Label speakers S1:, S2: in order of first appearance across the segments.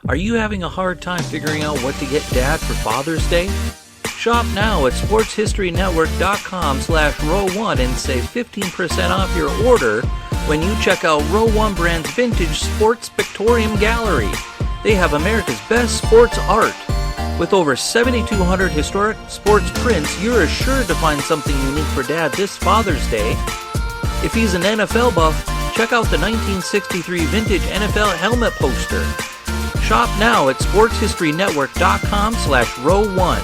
S1: Are you having a hard time figuring out what to get Dad for Father's Day? Shop now at sportshistorynetwork.com/row1 and save 15% off your order when you check out Row 1 Brand's Vintage Sports Pictorium Gallery. They have America's best sports art. With over 7,200 historic sports prints, you're assured to find something unique for Dad this Father's Day. If he's an NFL buff, check out the 1963 vintage NFL helmet poster. Shop now at sportshistorynetwork.com/row1.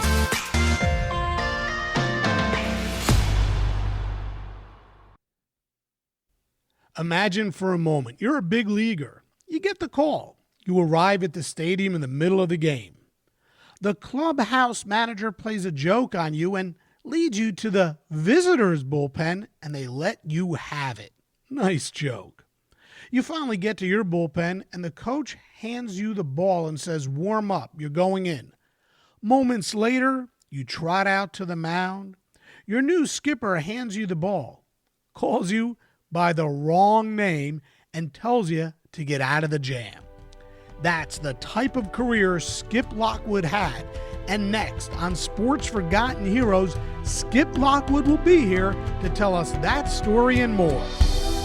S2: Imagine for a moment, you're a big leaguer. You get the call. You arrive at the stadium in the middle of the game. The clubhouse manager plays a joke on you and leads you to the visitors' bullpen, and they let you have it. Nice joke. You finally get to your bullpen, and the coach hands you the ball and says, "Warm up, you're going in." Moments later, you trot out to the mound. Your new skipper hands you the ball, calls you by the wrong name, and tells you to get out of the jam. That's the type of career Skip Lockwood had. And next on Sports Forgotten Heroes, Skip Lockwood will be here to tell us that story and more.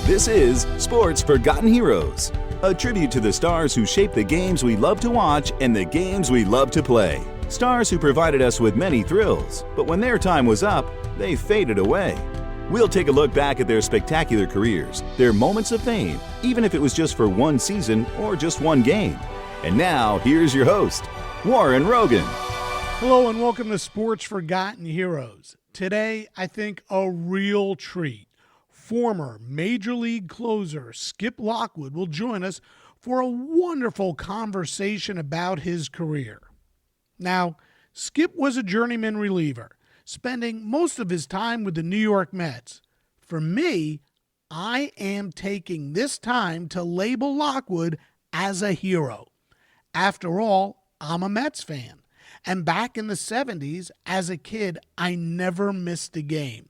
S3: This is Sports Forgotten Heroes, a tribute to the stars who shaped the games we love to watch and the games we love to play. Stars who provided us with many thrills, but when their time was up, they faded away. We'll take a look back at their spectacular careers, their moments of fame, even if it was just for one season or just one game. And now, here's your host, Warren Rogan.
S2: Hello and welcome to Sports Forgotten Heroes. Today, I think a real treat. Former Major League closer Skip Lockwood will join us for a wonderful conversation about his career. Now, Skip was a journeyman reliever, spending most of his time with the New York Mets. For me, I am taking this time to label Lockwood as a hero. After all, I'm a Mets fan. And back in the 70s, as a kid, I never missed a game.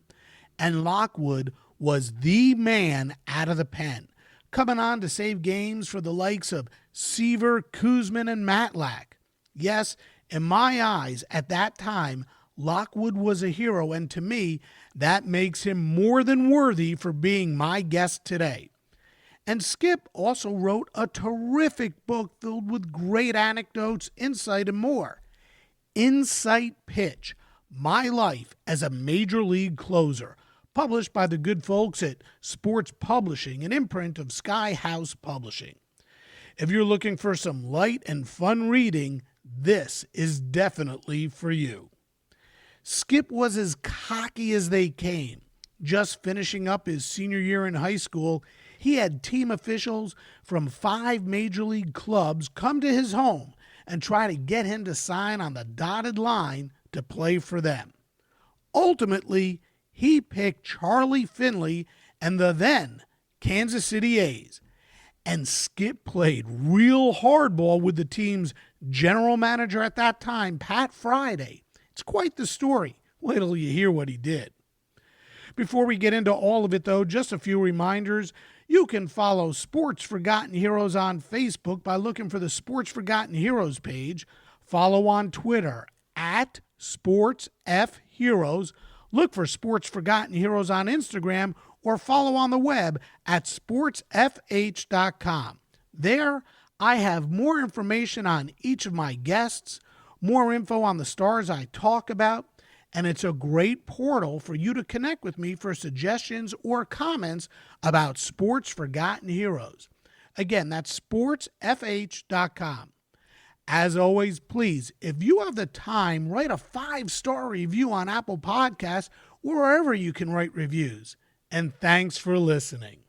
S2: And Lockwood was the man out of the pen, coming on to save games for the likes of Seaver, Koosman, and Matlack. Yes, in my eyes, at that time, Lockwood was a hero, and to me, that makes him more than worthy for being my guest today. And Skip also wrote a terrific book filled with great anecdotes, insight, and more. Insight Pitch, My Life as a Major League Closer, published by the good folks at Sports Publishing, an imprint of Sky House Publishing. If you're looking for some light and fun reading, this is definitely for you. Skip was as cocky as they came. Just finishing up his senior year in high school, he had team officials from 5 major league clubs come to his home and try to get him to sign on the dotted line to play for them. Ultimately, he picked Charlie Finley and the then Kansas City A's. And Skip played real hardball with the team's general manager at that time, Pat Friday. It's quite the story. Wait till you hear what he did. Before we get into all of it, though, just a few reminders. You can follow Sports Forgotten Heroes on Facebook by looking for the Sports Forgotten Heroes page. Follow on Twitter at SportsFHeroes. Look for Sports Forgotten Heroes on Instagram or follow on the web at sportsfh.com. There, I have more information on each of my guests, more info on the stars I talk about, and it's a great portal for you to connect with me for suggestions or comments about Sports Forgotten Heroes. Again, that's sportsfh.com. As always, please, if you have the time, write a 5-star review on Apple Podcasts or wherever you can write reviews. And thanks for listening.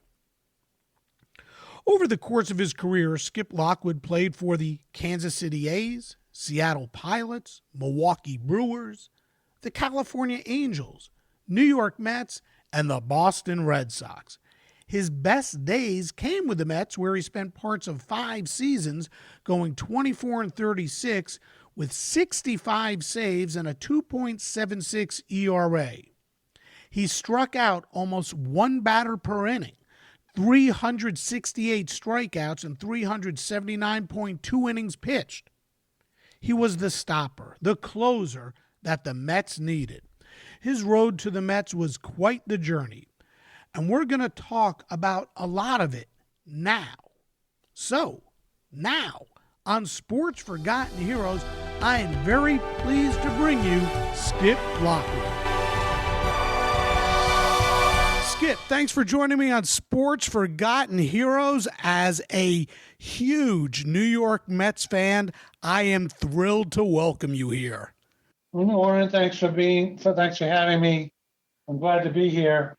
S2: Over the course of his career, Skip Lockwood played for the Kansas City A's, Seattle Pilots, Milwaukee Brewers, the California Angels, New York Mets, and the Boston Red Sox. His best days came with the Mets, where he spent parts of 5 seasons going 24-36 with 65 saves and a 2.76 ERA. He struck out almost 1 batter per inning, 368 strikeouts, and 379.2 innings pitched. He was the stopper, the closer that the Mets needed. His road to the Mets was quite the journey, and we're going to talk about a lot of it now. So, now, on Sports Forgotten Heroes, I am very pleased to bring you Skip Lockwood. Skip, thanks for joining me on Sports Forgotten Heroes. As a huge New York Mets fan, I am thrilled to welcome you here.
S4: Well, Warren, thanks for having me. I'm glad to be here.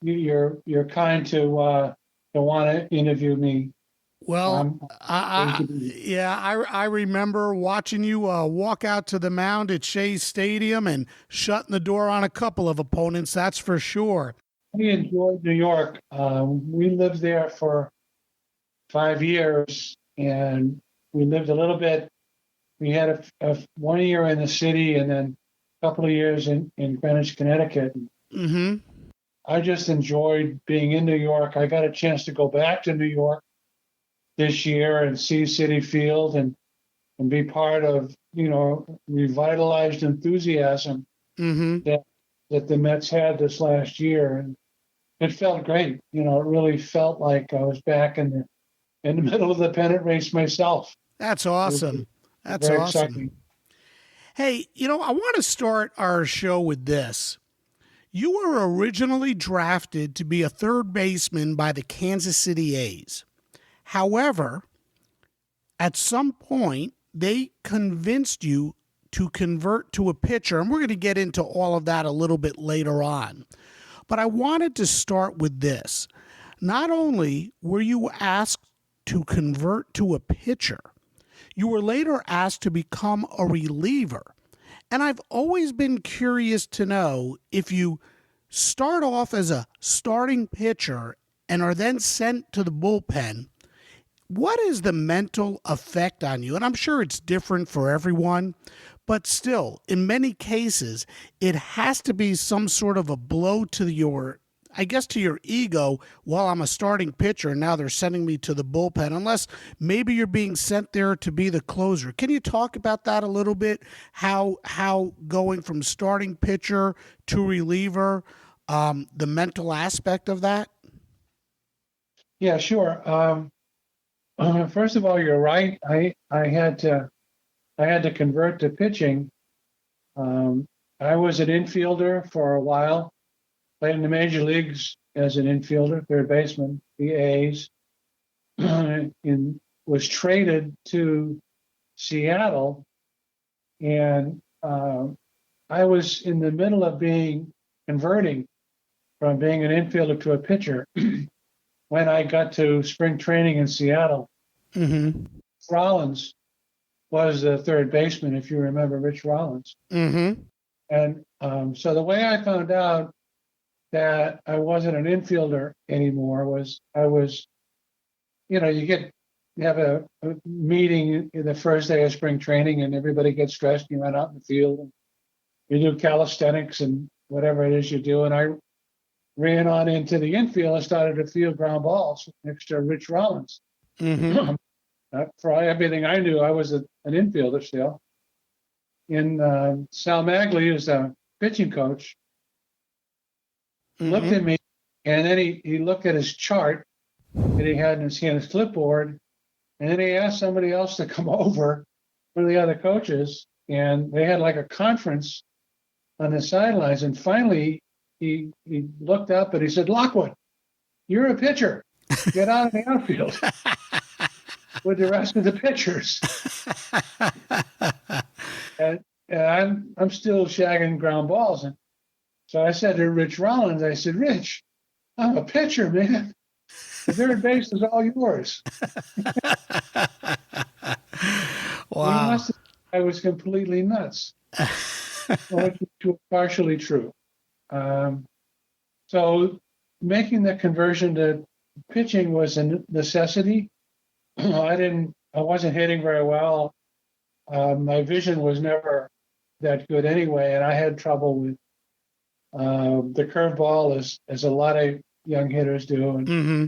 S4: You're kind to want to interview me.
S2: Well, I remember watching you walk out to the mound at Shea Stadium and shutting the door on a couple of opponents, that's for sure.
S4: We enjoyed New York. We lived there for 5 years, and we lived a little bit. We had a 1 year in the city and then a couple of years in Greenwich, Connecticut.
S2: Mm-hmm.
S4: I just enjoyed being in New York. I got a chance to go back to New York this year and see Citi Field and be part of, revitalized enthusiasm that the Mets had this last year. And it felt great. It really felt like I was back in the middle of the pennant race myself.
S2: That's awesome. That's
S4: very
S2: awesome.
S4: Exciting.
S2: Hey, I want to start our show with this. You were originally drafted to be a third baseman by the Kansas City A's. However, at some point, they convinced you to convert to a pitcher, and we're going to get into all of that a little bit later on. But I wanted to start with this. Not only were you asked to convert to a pitcher, you were later asked to become a reliever. And I've always been curious to know, if you start off as a starting pitcher and are then sent to the bullpen, what is the mental effect on you? And I'm sure it's different for everyone, but still, in many cases, it has to be some sort of a blow to your ego. Well, I'm a starting pitcher, and now they're sending me to the bullpen, unless maybe you're being sent there to be the closer. Can you talk about that a little bit? How going from starting pitcher to reliever, the mental aspect of that?
S4: Yeah, sure. First of all, you're right. I had to convert to pitching. I was an infielder for a while, played in the major leagues as an infielder, third baseman, the A's, and was traded to Seattle. And I was in the middle of converting from being an infielder to a pitcher when I got to spring training in Seattle.
S2: Mm-hmm.
S4: Rollins was the third baseman, if you remember Rich Rollins.
S2: Mm-hmm.
S4: And so the way I found out that I wasn't an infielder anymore was you have a meeting in the first day of spring training, and everybody gets dressed, and you run out in the field, and you do calisthenics and whatever it is you do. And I ran on into the infield and started to field ground balls next to Rich Rollins.
S2: Mm-hmm.
S4: For everything I knew, I was an infielder still. And Sal Magley, who's a pitching coach, looked at me, and then he looked at his chart that he had in his hand, his clipboard, and then he asked somebody else to come over, one of the other coaches, and they had like a conference on the sidelines. And finally, he looked up and he said, "Lockwood, you're a pitcher. Get out of the outfield with the rest of the pitchers." and I'm still shagging ground balls. And so I said to Rich Rollins, I said, "Rich, I'm a pitcher, man. The third base is all yours."
S2: Wow.
S4: I was completely nuts, which was partially true. So making the conversion to pitching was a necessity. I wasn't hitting very well. My vision was never that good anyway, and I had trouble with the curveball, as a lot of young hitters do. And
S2: Mm-hmm.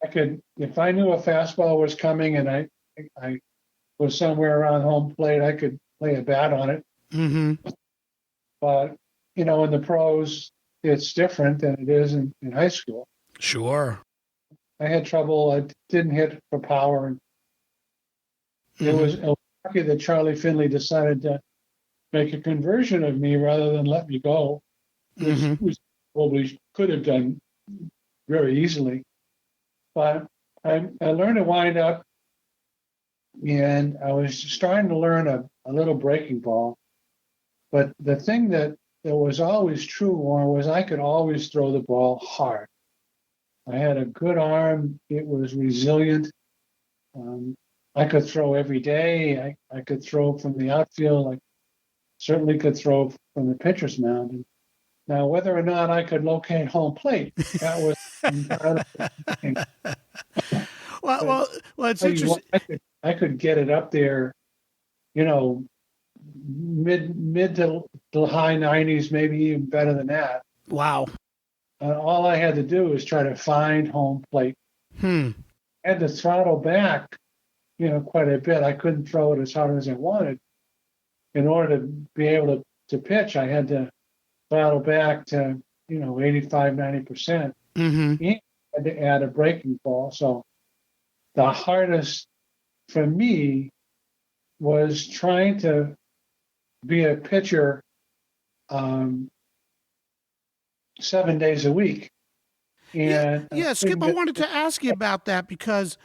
S4: I could, if I knew a fastball was coming and I was somewhere around home plate, I could lay a bat on it.
S2: Mm-hmm.
S4: But, in the pros, it's different than it is in high school.
S2: Sure.
S4: I had trouble. I didn't hit for power. And it was lucky that Charlie Finley decided to make a conversion of me rather than let me go, which probably could have done very easily. But I learned to wind up, and I was starting to learn a little breaking ball. But the thing that was always true was I could always throw the ball hard. I had a good arm. It was resilient. I could throw every day. I could throw from the outfield. I certainly could throw from the pitcher's mound. And now, whether or not I could locate home plate, that was
S2: well, it's interesting.
S4: I could get it up there, mid to high 90s, maybe even better than that.
S2: Wow.
S4: All I had to do was try to find home plate. I had to throttle back, quite a bit. I couldn't throw it as hard as I wanted. In order to be able to pitch, I had to throttle back to, 85, 90%.
S2: Mm-hmm.
S4: And I had to add a breaking ball. So the hardest for me was trying to be a pitcher 7 days a week. And
S2: Skip, I wanted to ask you about that because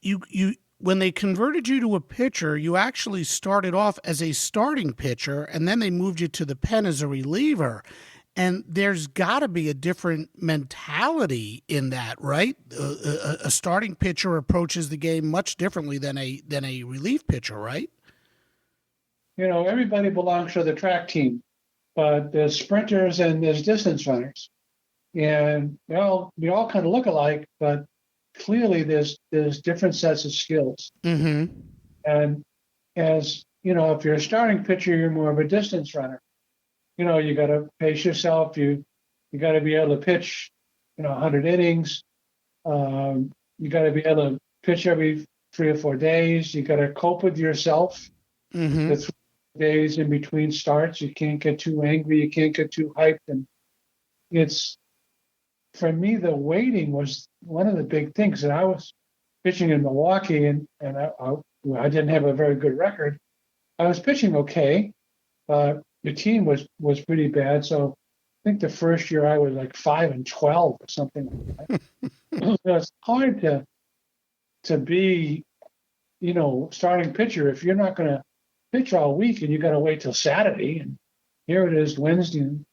S2: you when they converted you to a pitcher, you actually started off as a starting pitcher, and then they moved you to the pen as a reliever. And there's got to be a different mentality in that, right? A starting pitcher approaches the game much differently than a relief pitcher, right?
S4: Everybody belongs to the track team, but there's sprinters and there's distance runners, and we all kind of look alike, but clearly there's different sets of skills.
S2: Mm-hmm.
S4: And as if you're a starting pitcher, you're more of a distance runner. You got to pace yourself. You got to be able to pitch, 100 innings. You got to be able to pitch every 3 or 4 days. You got to cope with yourself.
S2: Mm-hmm.
S4: The 3 days in between starts, you can't get too angry. You can't get too hyped. And for me, the waiting was one of the big things. And I was pitching in Milwaukee, and I didn't have a very good record. I was pitching okay, but the team was pretty bad. So I think the first year I was like 5-12 or something like that. So it's hard to be, starting pitcher if you're not going to pitch all week and you got to wait till Saturday. And here it is Wednesday and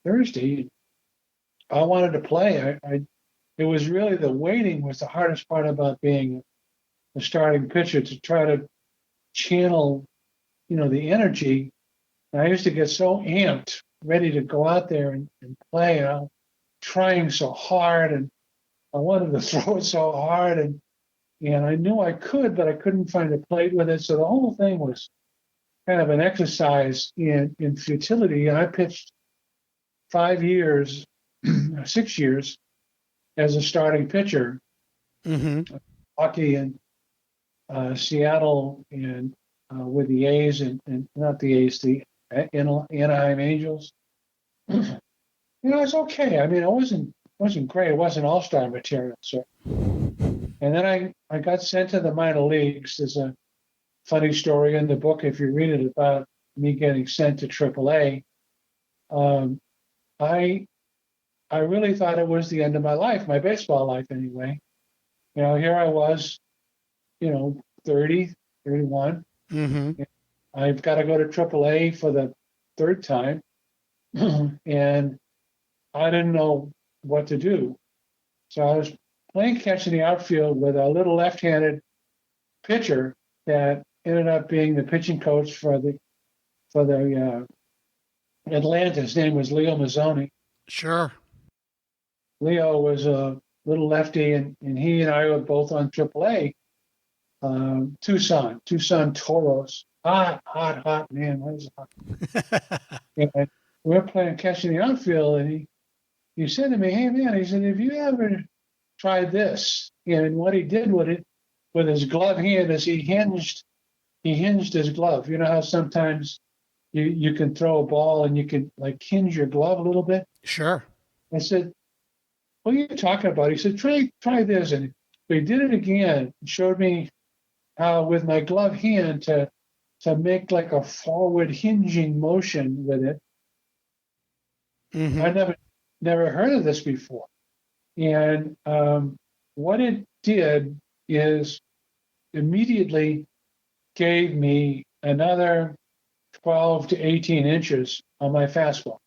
S4: Thursday. I wanted to play. It was really the waiting was the hardest part about being a starting pitcher, to try to channel, the energy. And I used to get so amped, ready to go out there and play. And I'm trying so hard, and I wanted to throw it so hard, and I knew I could, but I couldn't find a plate with it. So the whole thing was kind of an exercise in futility. And I pitched 5 years, 6 years as a starting pitcher, hockey in Seattle and with the A's and not the A's, the Anaheim Angels. It's okay. I mean, it wasn't great. It wasn't all-star material. So, and then I got sent to the minor leagues. There's a funny story in the book, if you read it, about me getting sent to AAA. I really thought it was the end of my life, my baseball life anyway. Here I was, 30, 31.
S2: Mm-hmm.
S4: I've got to go to AAA for the third time, and I didn't know what to do. So I was playing catch in the outfield with a little left-handed pitcher that ended up being the pitching coach for the Atlanta. His name was Leo Mazzoni.
S2: Sure.
S4: Leo was a little lefty, and he and I were both on AAA. Tucson Toros. Hot, man. What is hot? And we were playing catch in the outfield, and he said to me, "Hey man," he said, "have you ever tried this?" And what he did with his glove hand is he hinged his glove. You know how sometimes you can throw a ball and you can like hinge your glove a little bit?
S2: Sure.
S4: I said, "What are you talking about?" He said, try this. And he did it again, showed me how with my glove hand to make like a forward hinging motion with it.
S2: Mm-hmm.
S4: I never heard of this before. And what it did is immediately gave me another 12 to 18 inches on my fastball.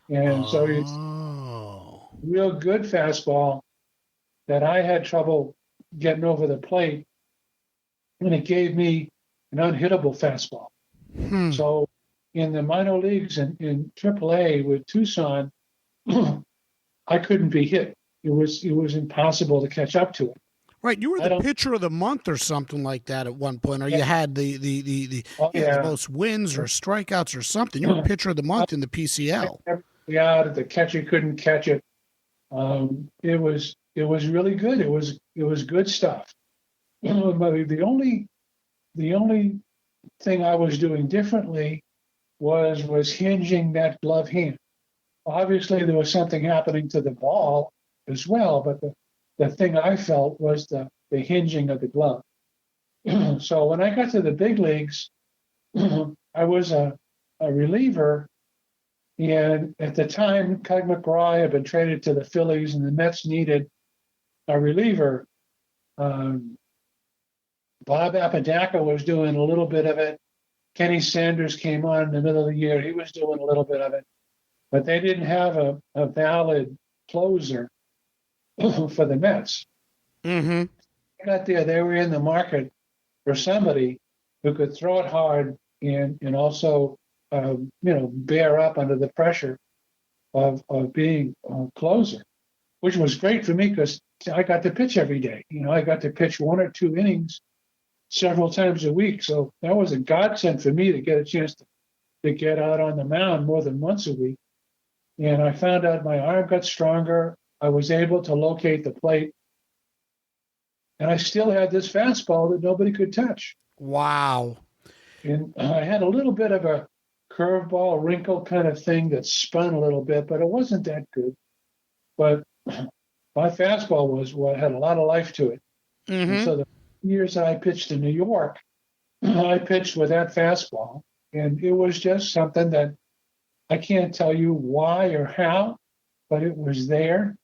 S4: And so it's real good fastball that I had trouble getting over the plate, and it gave me an unhittable fastball. So in the minor leagues in AAA with Tucson, I couldn't be hit. It was impossible to catch up to it.
S2: Right, you were the pitcher of the month or something like that at one point, or you had the most wins or strikeouts or something. You were pitcher of the month in the PCL.
S4: Yeah, the catcher couldn't catch it. It was really good. It was good stuff. But the only thing I was doing differently was hinging that glove hand. Obviously, there was something happening to the ball as well, but the thing I felt was the hinging of the glove. So when I got to the big leagues, I was a reliever, and at the time, Craig McGraw had been traded to the Phillies, and the Mets needed a reliever. Bob Apodaca was doing a little bit of it. Kenny Sanders came on in the middle of the year. He was doing a little bit of it. But they didn't have a valid closer for the Mets.
S2: Mm-hmm.
S4: I got there. They were in the market for somebody who could throw it hard and also, bear up under the pressure of being a closer, which was great for me because I got to pitch every day. I got to pitch 1 or 2 innings several times a week. So that was a godsend for me to get a chance to get out on the mound more than once a week. And I found out my arm got stronger. I was able to locate the plate. And I still had this fastball that nobody could touch.
S2: Wow.
S4: And I had a little bit of a curveball wrinkle kind of thing that spun a little bit, but it wasn't that good. But my fastball had a lot of life to it.
S2: Mm-hmm.
S4: And so the years I pitched in New York, I pitched with that fastball. And it was just something that I can't tell you why or how, but it was there.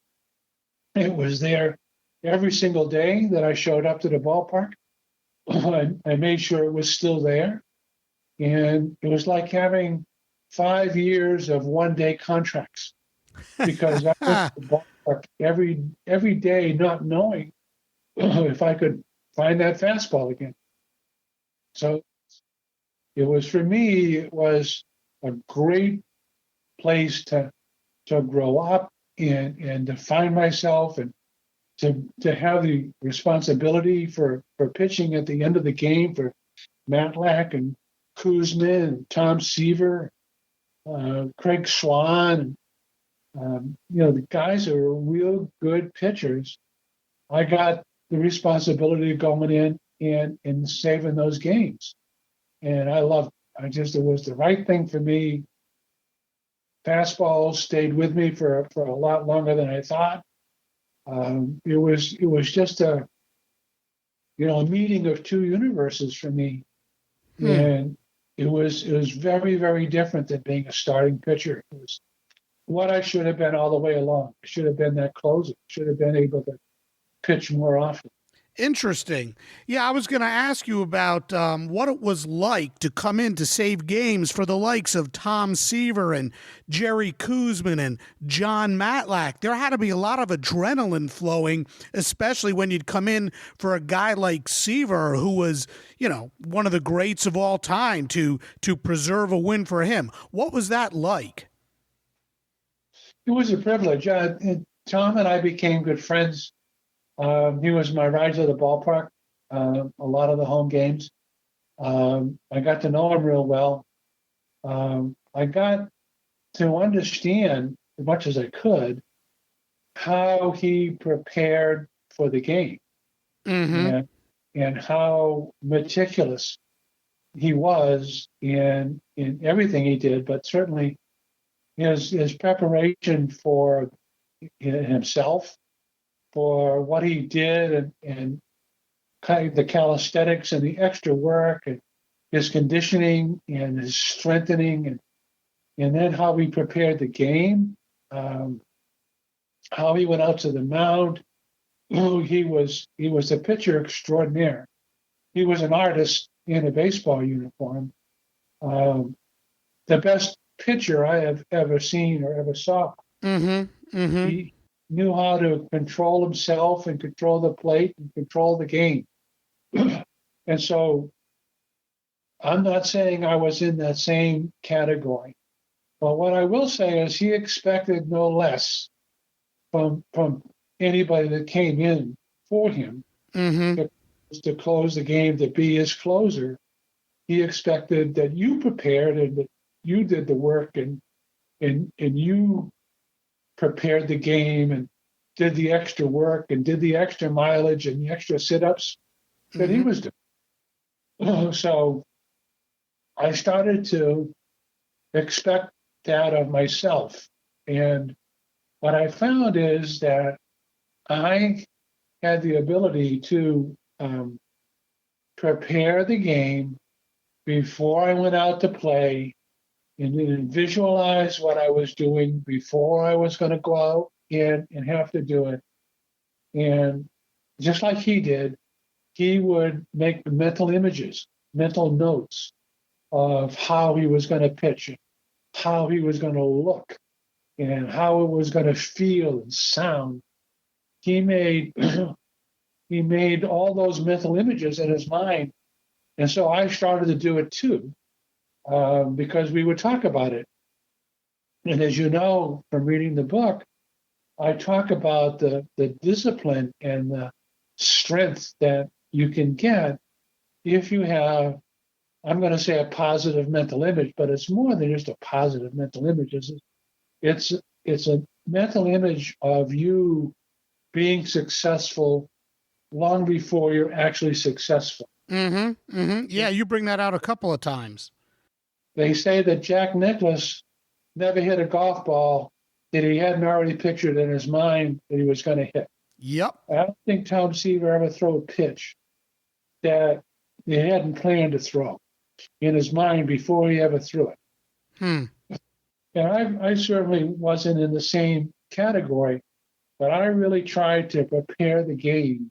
S4: It was there every single day that I showed up to the ballpark. I made sure it was still there. And it was like having 5 years of one-day contracts because I went to the ballpark every day not knowing if I could find that fastball again. So it was, for me, it was a great place to grow up and to find myself and to have the responsibility for pitching at the end of the game for Matlack and Koosman and Tom Seaver, Craig Swan, the guys are real good pitchers. I got the responsibility of going in and saving those games. And I loved it. It was the right thing for me. Fastballs stayed with me for a lot longer than I thought. It was just a meeting of two universes for me. And it was very, very different than being a starting pitcher. It was what I should have been all the way along. I should have been that closer. Should have been able to pitch more often.
S2: Interesting. Yeah, I was going to ask you about what it was like to come in to save games for the likes of Tom Seaver and Jerry Koosman and John Matlack. There had to be a lot of adrenaline flowing, especially when you'd come in for a guy like Seaver, who was, one of the greats of all time, to preserve a win for him. What was that like?
S4: It was a privilege. Tom and I became good friends. He was my ride to the ballpark, a lot of the home games. I got to know him real well. I got to understand as much as I could, how he prepared for the game, and how meticulous he was in everything he did, but certainly his preparation for himself, for what he did, and kind of the calisthenics and the extra work, and his conditioning and his strengthening, and then how he prepared the game, how he went out to the mound. He was a pitcher extraordinaire. He was an artist in a baseball uniform. The best pitcher I have ever seen or ever saw. He knew how to control himself and control the plate and control the game. And so I'm not saying I was in that same category. But what I will say is he expected no less from anybody that came in for him to close the game, to be his closer. He expected that you prepared and that you did the work and you prepared the game and did the extra work and did the extra mileage and the extra sit-ups that he was doing. So I started to expect that of myself. And what I found is that I had the ability to prepare the game before I went out to play, and then visualize what I was doing before I was going to go out and have to do it. And just like he did, he would make mental images, mental notes of how he was going to pitch, how he was going to look, and how it was going to feel and sound. He made all those mental images in his mind. And so I started to do it too, because we would talk about it. And as you know from reading the book, I talk about the discipline and the strength that you can get if you have, I'm going to say, a positive mental image, but it's more than just a positive mental image. It's a mental image of you being successful long before you're actually successful.
S2: Yeah, you bring that out a couple of times.
S4: They say that Jack Nicklaus never hit a golf ball that he hadn't already pictured in his mind that he was going to hit.
S2: Yep.
S4: I don't think Tom Seaver ever threw a pitch that he hadn't planned to throw in his mind before he ever threw it. And I certainly wasn't in the same category, but I really tried to prepare the game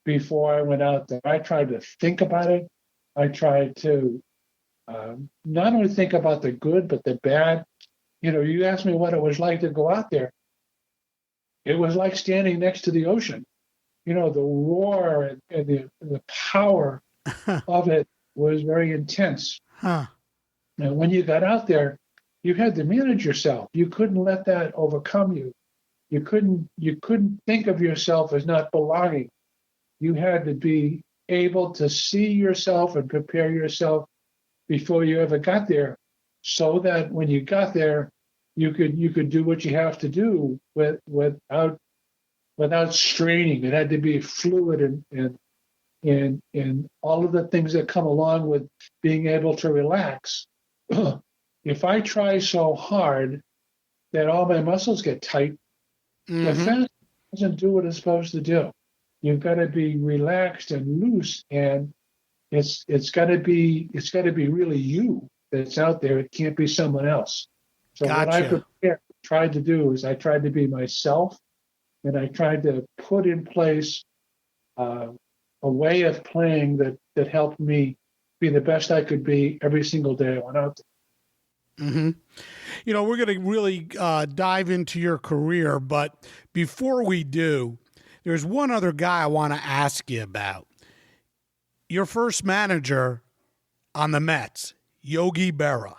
S4: before I went out there. I tried to think about it. I tried to not only think about the good, but the bad. You know, you asked me what it was like to go out there. It was like standing next to the ocean. You know, the roar and the power of it was very intense. And when you got out there, you had to manage yourself. You couldn't let that overcome you. You couldn't think of yourself as not belonging. You had to be able to see yourself and prepare yourself before you ever got there, so that when you got there, you could do what you have to do without straining. It had to be fluid and all of the things that come along with being able to relax. If I try so hard that all my muscles get tight, the fast doesn't do what it's supposed to do. You've got to be relaxed and loose, and it's got to be really you that's out there. It can't be someone else. So
S2: Gotcha.
S4: What I tried to do is I tried to be myself, and I tried to put in place a way of playing that helped me be the best I could be every single day I went out there.
S2: You know, we're going to really dive into your career, but before we do, there's one other guy I want to ask you about. Your first manager on the Mets, Yogi Berra.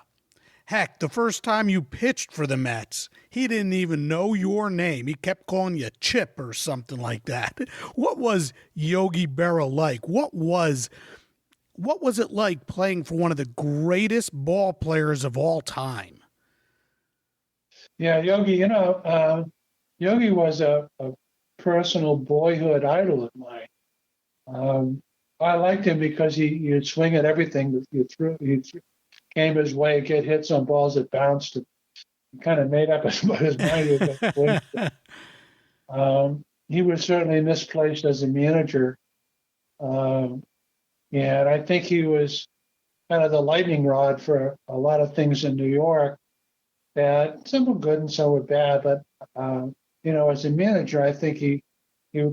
S2: Heck, the first time you pitched for the Mets, he didn't even know your name. He kept calling you Chip or something like that. What was Yogi Berra like? What was it like playing for one of the greatest ball players of all time?
S4: Yeah, Yogi, Yogi was a personal boyhood idol of mine. Um, I liked him because he'd swing at everything that came his way, get hits on balls that bounced, and kind of made up his mind he was going to swing. He was certainly misplaced as a manager. Um, and I think he was kind of the lightning rod for a lot of things in New York that some were good and some were bad. But, as a manager, I think he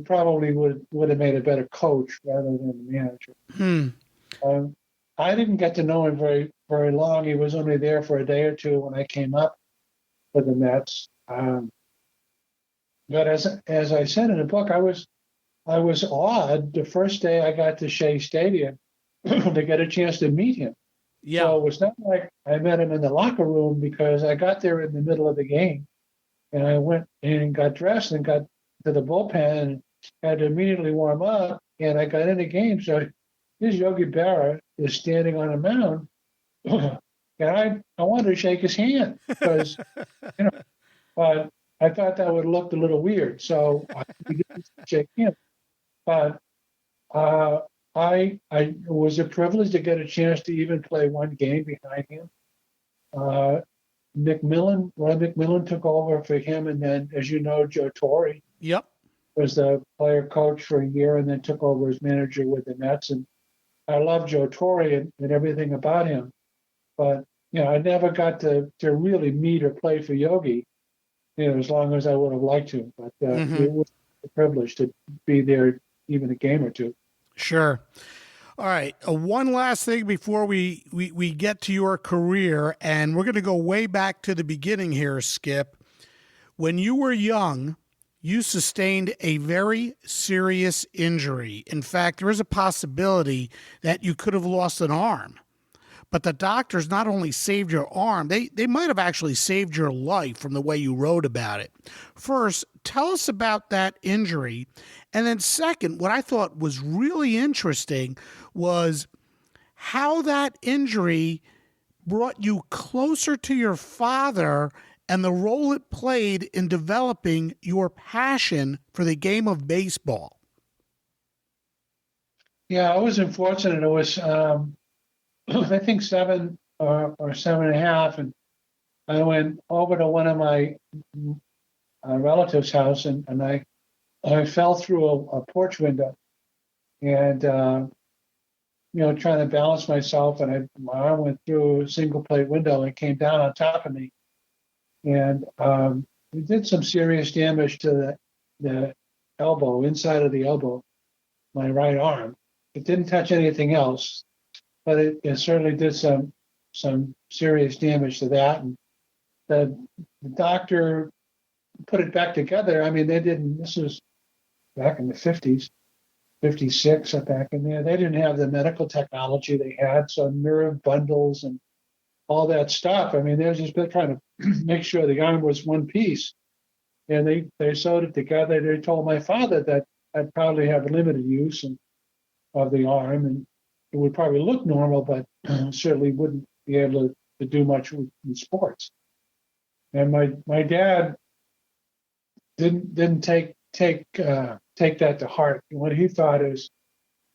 S4: probably would have made a better coach rather than a manager. I didn't get to know him very, very long. He was only there for a day or two when I came up with the Mets. But as I said in the book, I was awed the first day I got to Shea Stadium to get a chance to meet him.
S2: Yeah.
S4: So it was not like I met him in the locker room, because I got there in the middle of the game, and I went and got dressed and got to the bullpen and had to immediately warm up, and I got in the game. So here's Yogi Berra is standing on a mound, and I wanted to shake his hand because, but I thought that would look a little weird, so I didn't shake him. But it was a privilege to get a chance to even play one game behind him. Roy McMillan took over for him, and then, as you know, Joe Torre was the player coach for a year, and then took over as manager with the Mets. And I love Joe Torre and everything about him, but I never got to really meet or play for Yogi, as long as I would have liked to. But it was a privilege to be there even a game or two.
S2: Sure. All right. One last thing before we get to your career, and we're going to go way back to the beginning here, Skip. When you were young, you sustained a very serious injury. In fact, there is a possibility that you could have lost an arm. But the doctors not only saved your arm, they might have actually saved your life from the way you wrote about it. First, tell us about that injury. And then second, what I thought was really interesting was how that injury brought you closer to your father and the role it played in developing your passion for the game of baseball.
S4: Yeah, I was unfortunate. It was, I think 7 or 7.5, and I went over to one of my relative's house, and I fell through a porch window, and trying to balance myself, and my arm went through a single plate window and came down on top of me, and it did some serious damage to the elbow, inside of the elbow, my right arm. It didn't touch anything else, but it certainly did some serious damage to that. And the doctor put it back together. I mean, this was back in the 50s, 56, back in there. They didn't have the medical technology they had, so nerve bundles and all that stuff. I mean, they were just trying to make sure the arm was one piece. And they sewed it together. They told my father that I'd probably have limited use of the arm, and it would probably look normal, but certainly wouldn't be able to do much in sports. And my dad didn't take that to heart. What he thought is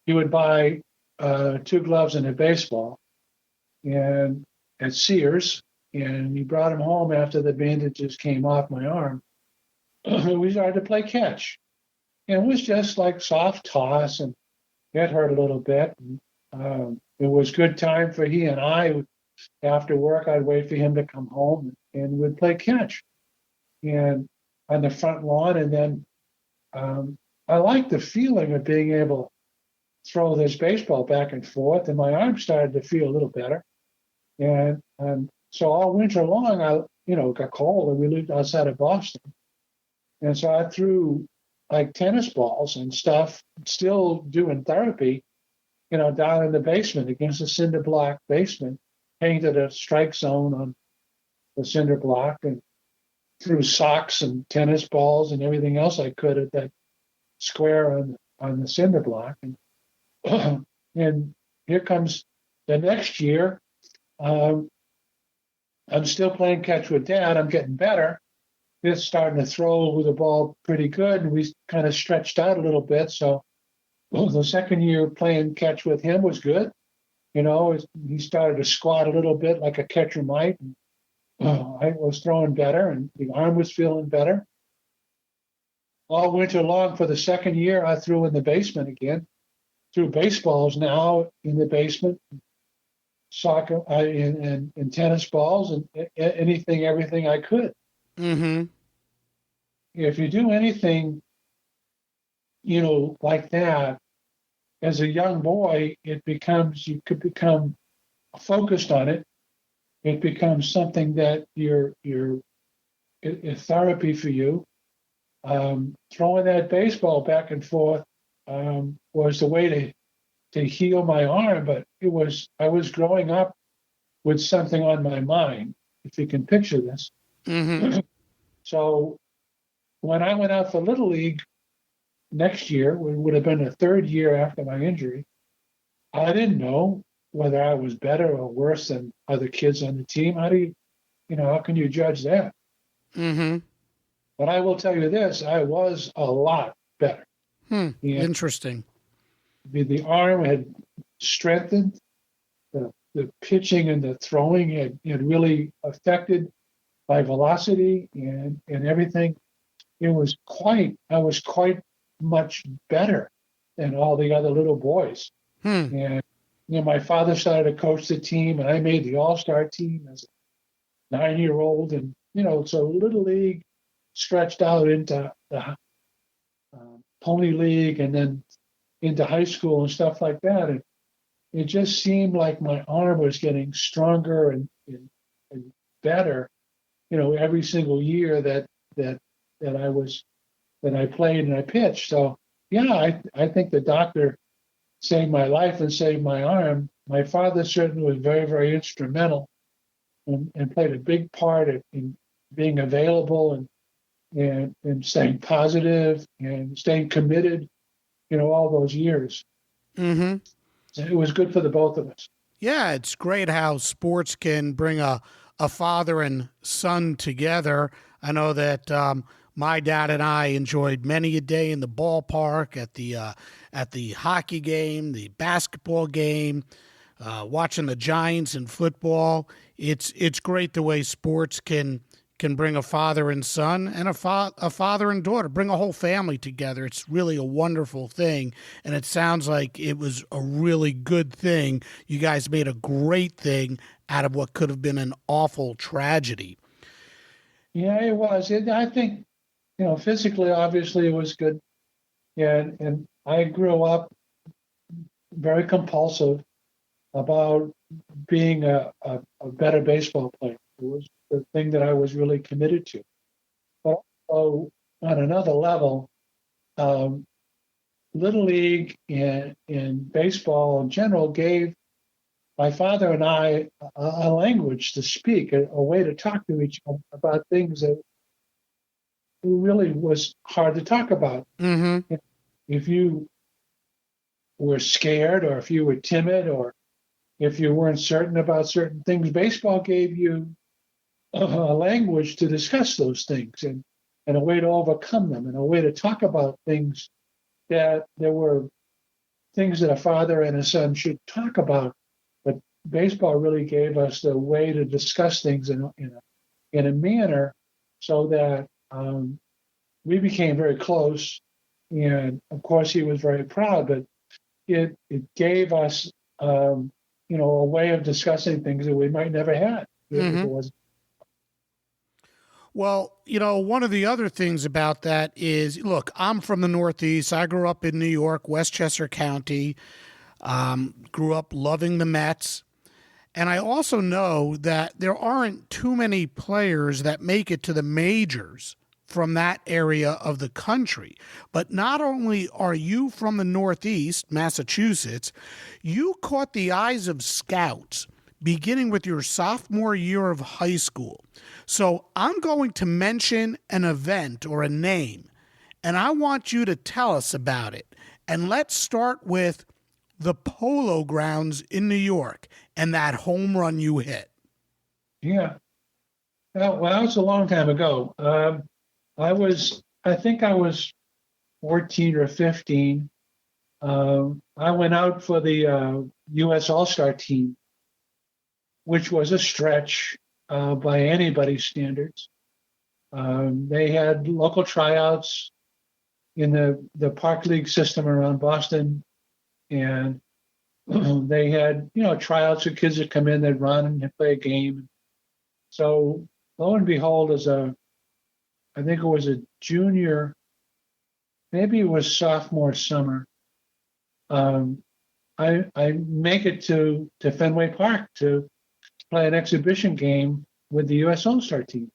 S4: he would buy 2 gloves and a baseball, and at Sears, and he brought them home after the bandages came off my arm. We started to play catch, and it was just like soft toss, and it hurt a little bit. It was good time for he and I. After work, I'd wait for him to come home, and we'd play catch, and on the front lawn. And then I liked the feeling of being able to throw this baseball back and forth, and my arm started to feel a little better. And so all winter long, I got cold, and we lived outside of Boston, and so I threw like tennis balls and stuff, still doing therapy, down in the basement against a cinder block basement, painted a strike zone on the cinder block, and threw socks and tennis balls and everything else I could at that square on the cinder block. And and here comes the next year. I'm still playing catch with Dad. I'm getting better. He's starting to throw the ball pretty good, and we kind of stretched out a little bit. So the second year playing catch with him was good. He started to squat a little bit like a catcher might. And, I was throwing better, and the arm was feeling better. All winter long for the second year, I threw in the basement again. Threw baseballs now in the basement, soccer and tennis balls, and everything I could.
S2: Mm-hmm.
S4: If you do anything, like that, as a young boy, you could become focused on it. It becomes something that it's therapy for you. Throwing that baseball back and forth was the way to heal my arm, but I was growing up with something on my mind, if you can picture this.
S2: Mm-hmm.
S4: So when I went out for Little League next year, it would have been the third year after my injury, I didn't know whether I was better or worse than other kids on the team. How can you judge that?
S2: Mm-hmm.
S4: But I will tell you this, I was a lot better.
S2: Interesting.
S4: The arm had strengthened. The pitching and the throwing had really affected my velocity and everything. I was quite much better than all the other little boys. And my father started to coach the team, and I made the all-star team as a 9-year-old. And so Little League stretched out into the Pony League, and then into high school and stuff like that. And it just seemed like my arm was getting stronger and better, every single year that I played and I pitched. So yeah, I think the doctor saved my life and saved my arm. My father certainly was very, very instrumental and played a big part in being available and staying positive and staying committed, all those years.
S2: Mm-hmm.
S4: It was good for the both of us.
S2: Yeah, it's great how sports can bring a father and son together. I know that my dad and I enjoyed many a day in the ballpark, at the hockey game, the basketball game, watching the Giants in football. It's great the way sports can bring a father and son and a father and daughter, bring a whole family together. It's really a wonderful thing, and it sounds like it was a really good thing. You guys made a great thing out of what could have been an awful tragedy.
S4: Yeah, it was. I think, physically, obviously, it was good. Yeah, and I grew up very compulsive about being a better baseball player. It was the thing that I was really committed to. But also, on another level, Little League and baseball in general gave my father and I a language to speak, a way to talk to each other about things that really was hard to talk about.
S2: Mm-hmm.
S4: If you were scared, or if you were timid, or if you weren't certain about certain things, baseball gave you a language to discuss those things and a way to overcome them, and a way to talk about things that there were things that a father and a son should talk about. But baseball really gave us the way to discuss things in a manner so that we became very close. And of course, he was very proud, but it gave us a way of discussing things that we might never had.
S2: Mm-hmm. Well, one of the other things about that is, look, I'm from the Northeast. I grew up in New York, Westchester County, grew up loving the Mets. And I also know that there aren't too many players that make it to the majors from that area of the country. But not only are you from the Northeast, Massachusetts, you caught the eyes of scouts beginning with your sophomore year of high school. So I'm going to mention an event or a name, and I want you to tell us about it. And let's start with the Polo Grounds in New York and that home run you hit.
S4: Yeah. Well, it's a long time ago. I think I was 14 or 15. I went out for the U.S. All-Star team, which was a stretch by anybody's standards. They had local tryouts in the Park League system around Boston, and they had tryouts for kids that come in, they'd run and play a game. So lo and behold, I think it was a junior, maybe it was sophomore summer. I make it to Fenway Park to play an exhibition game with the U.S. All-Star team.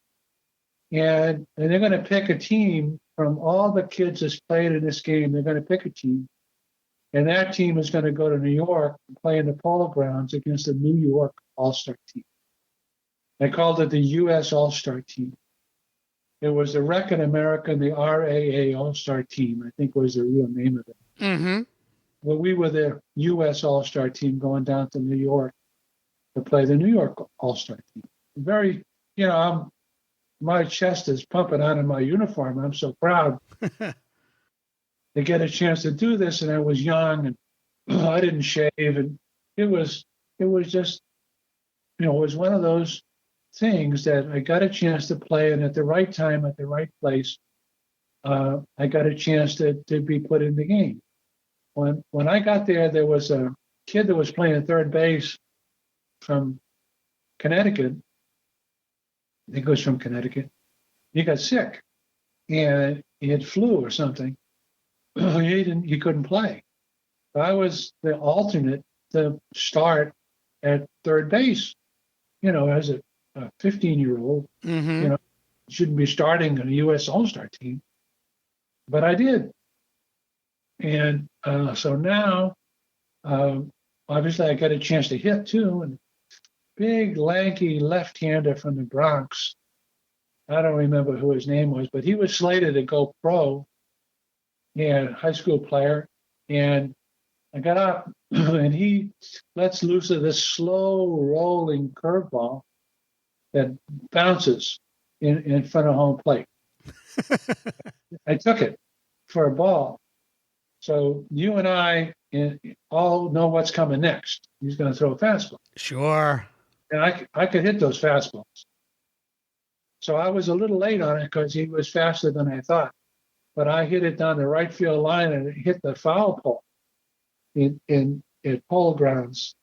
S4: And they're going to pick a team from all the kids that's played in this game. They're going to pick a team. And that team is going to go to New York and play in the Polo Grounds against the New York All-Star team. They called it the U.S. All-Star team. It was the Record American, the RAA All-Star team, I think was the real name of it.
S2: Mm-hmm.
S4: Well, we were the U.S. All-Star team going down to New York to play the New York All-Star team. Very, my chest is pumping out of my uniform. I'm so proud to get a chance to do this. And I was young and I didn't shave. And it was just, it was one of those things that I got a chance to play, and at the right time, at the right place, I got a chance to be put in the game. When I got there, there was a kid that was playing third base from Connecticut. I think it was from Connecticut. He got sick, and he had flu or something. He couldn't play. I was the alternate to start at third base. As a 15-year-old,
S2: Mm-hmm.
S4: shouldn't be starting on a U.S. All-Star team, but I did. And so now, obviously, I got a chance to hit too. And big, lanky left-hander from the Bronx. I don't remember who his name was, but he was slated to go pro, and high school player. And I got up, and he lets loose of this slow rolling curveball that bounces in front of home plate. I took it for a ball. So you and I all know what's coming next. He's going to throw a fastball.
S2: Sure.
S4: And I could hit those fastballs. So I was a little late on it because he was faster than I thought. But I hit it down the right field line and it hit the foul pole in Polo Grounds.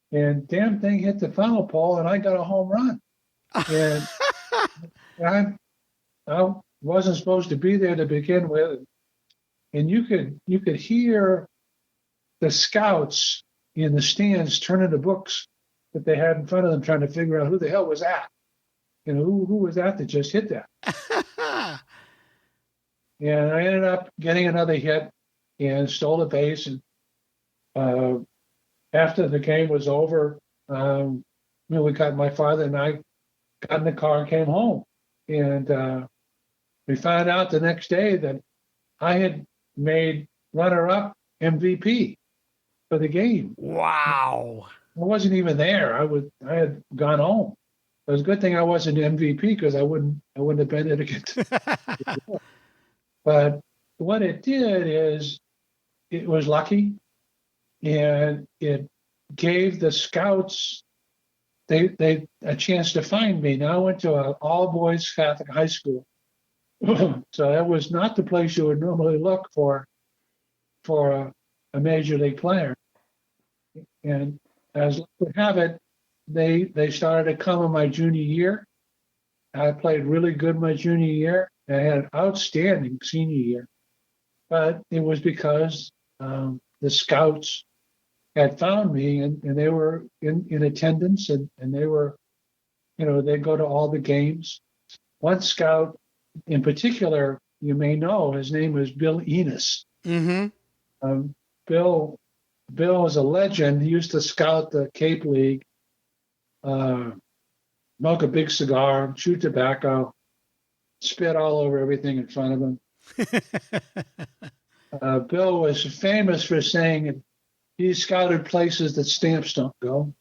S4: And damn thing hit the foul pole, and I got a home run. And I wasn't supposed to be there to begin with. And you could hear the scouts in the stands turning the books that they had in front of them, trying to figure out who the hell was that. Who was that just hit that? And I ended up getting another hit and stole a base. And after the game was over, my father and I got in the car and came home. And we found out the next day that I had made runner-up MVP for the game.
S2: Wow.
S4: I wasn't even there. I had gone home. It was a good thing I wasn't MVP because I wouldn't have been able to get to. But what it did is it was lucky, and it gave the scouts they a chance to find me. Now I went to an all-boys Catholic high school. So that was not the place you would normally look for a major league player. And as luck would have it, they started to come in my junior year. I played really good my junior year. I had an outstanding senior year. But it was because the scouts had found me, and they were in attendance, and they were, they'd go to all the games. One scout in particular, you may know, his name was Bill Enos.
S2: Mm-hmm.
S4: Bill is a legend. He used to scout the Cape League, smoke a big cigar, chew tobacco, spit all over everything in front of him. Bill was famous for saying he scouted places that stamps don't go.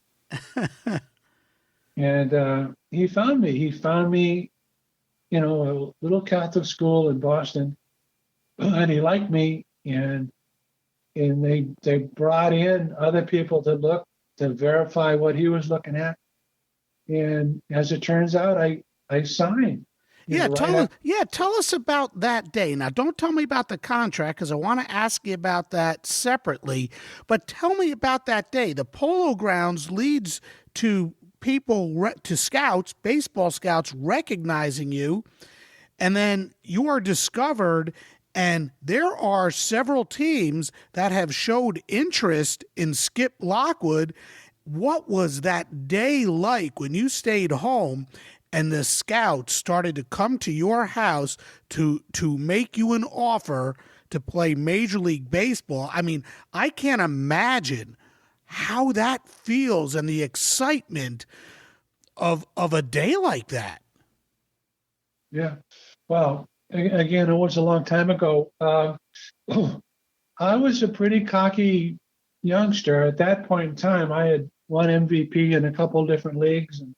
S4: And he found me. He found me, a little Catholic school in Boston, and he liked me. And they brought in other people to look to verify what he was looking at. And as it turns out, I signed.
S2: Tell us about that day. Now, don't tell me about the contract because I want to ask you about that separately. But tell me about that day. The Polo Grounds leads to people, to scouts, baseball scouts recognizing you, and then you are discovered. And there are several teams that have showed interest in Skip Lockwood. What was that day like when you stayed home and the scouts started to come to your house to make you an offer to play Major League Baseball? I mean, I can't imagine how that feels and the excitement of a day like that.
S4: Yeah. Well, again, it was a long time ago. I was a pretty cocky youngster at that point in time. I had won MVP in a couple of different leagues, and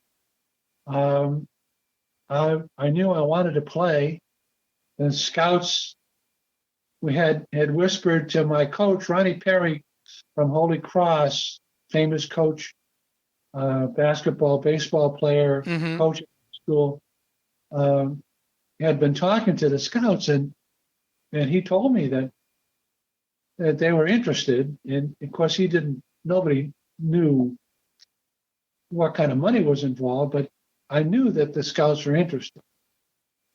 S4: I knew I wanted to play. And scouts, we had whispered to my coach, Ronnie Perry from Holy Cross, famous coach, basketball, baseball player, coach at school, had been talking to the scouts, and he told me that they were interested. And of course, nobody knew what kind of money was involved, but I knew that the scouts were interested.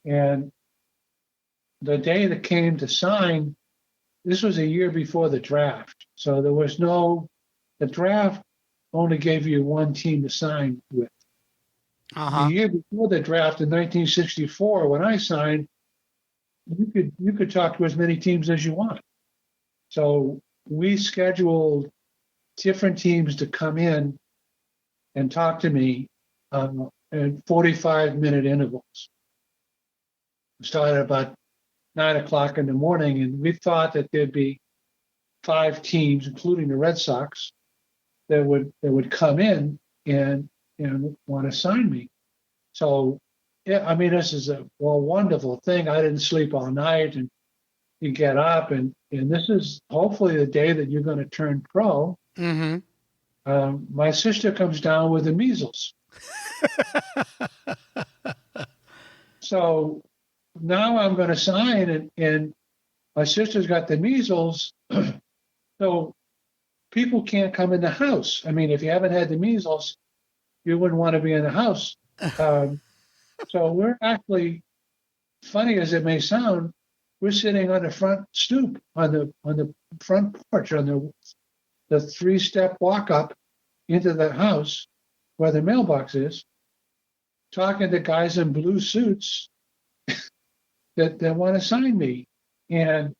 S4: And the day that came to sign, this was a year before the draft. So the draft only gave you one team to sign with. The year before the draft in 1964, when I signed, you could talk to as many teams as you want. So we scheduled different teams to come in and talk to me in 45-minute intervals. We started about 9 o'clock in the morning, and we thought that there'd be 5 teams, including the Red Sox, that would come in and want to sign me. So, yeah, I mean, this is a wonderful thing. I didn't sleep all night, and you get up, and this is hopefully the day that you're going to turn pro. My sister comes down with the measles. So now I'm going to sign, and my sister's got the measles. So people can't come in the house. I mean, if you haven't had the measles, you wouldn't want to be in the house. So we're actually, funny as it may sound, we're sitting on the front stoop, on the front porch, on the 3-step walk up into the house where the mailbox is, talking to guys in blue suits that want to sign me. And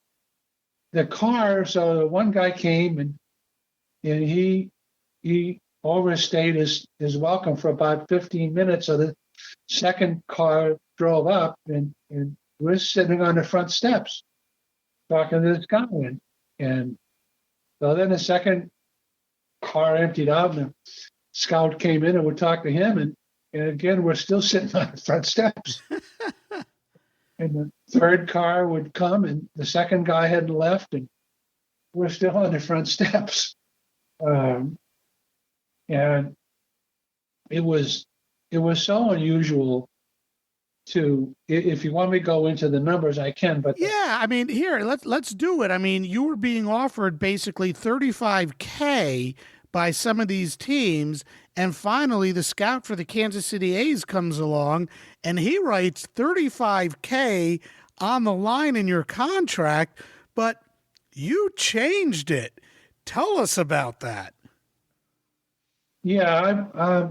S4: the car, so the one guy came and he overstayed his welcome for about 15 minutes. So the second car drove up, and we're sitting on the front steps talking to this guy. And so then the second car emptied out, and the scout came in and would talk to him. And again, we're still sitting on the front steps. And the third car would come, and the second guy hadn't left, and we're still on the front steps. And it was so unusual to, if you want me to go into the numbers, I can, but
S2: yeah, I mean, here, let's do it. I mean, you were being offered basically $35K by some of these teams, and finally the scout for the Kansas City A's comes along, and he writes $35K on the line in your contract, but you changed it. Tell us about that.
S4: Yeah,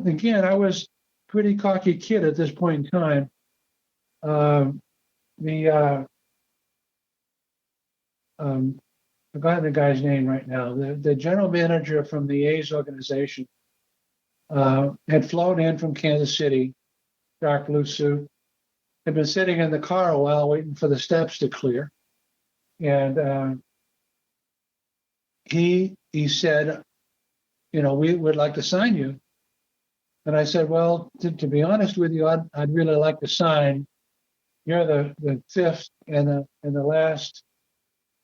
S4: again, I was a pretty cocky kid at this point in time. I've forgotten the guy's name right now. The general manager from the A's organization had flown in from Kansas City, dark blue suit, had been sitting in the car a while waiting for the steps to clear. And he said, we would like to sign you. And I said, well, to be honest with you, I'd really like to sign. You're the fifth and the last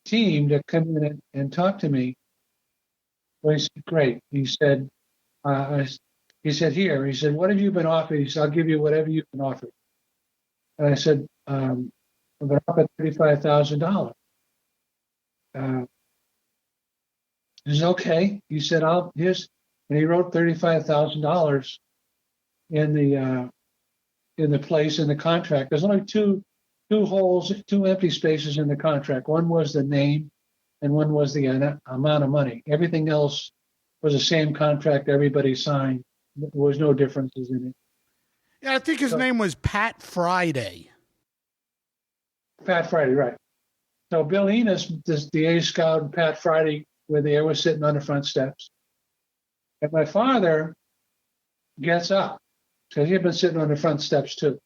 S4: team to come in and talk to me. Well, he said, great. He said, here. He said, what have you been offered? He said, I'll give you whatever you can offer. And I said, I'm going to offer $35,000. He said, okay. He said, and he wrote $35,000 in the place in the contract. There's only two empty spaces in the contract. One was the name, and one was the amount of money. Everything else was the same contract everybody signed. There was no differences in it.
S2: Yeah, I think his name was Pat Friday.
S4: Pat Friday, right. So Bill Enos, the A scout, and Pat Friday were there, was sitting on the front steps. And my father gets up, because he had been sitting on the front steps too.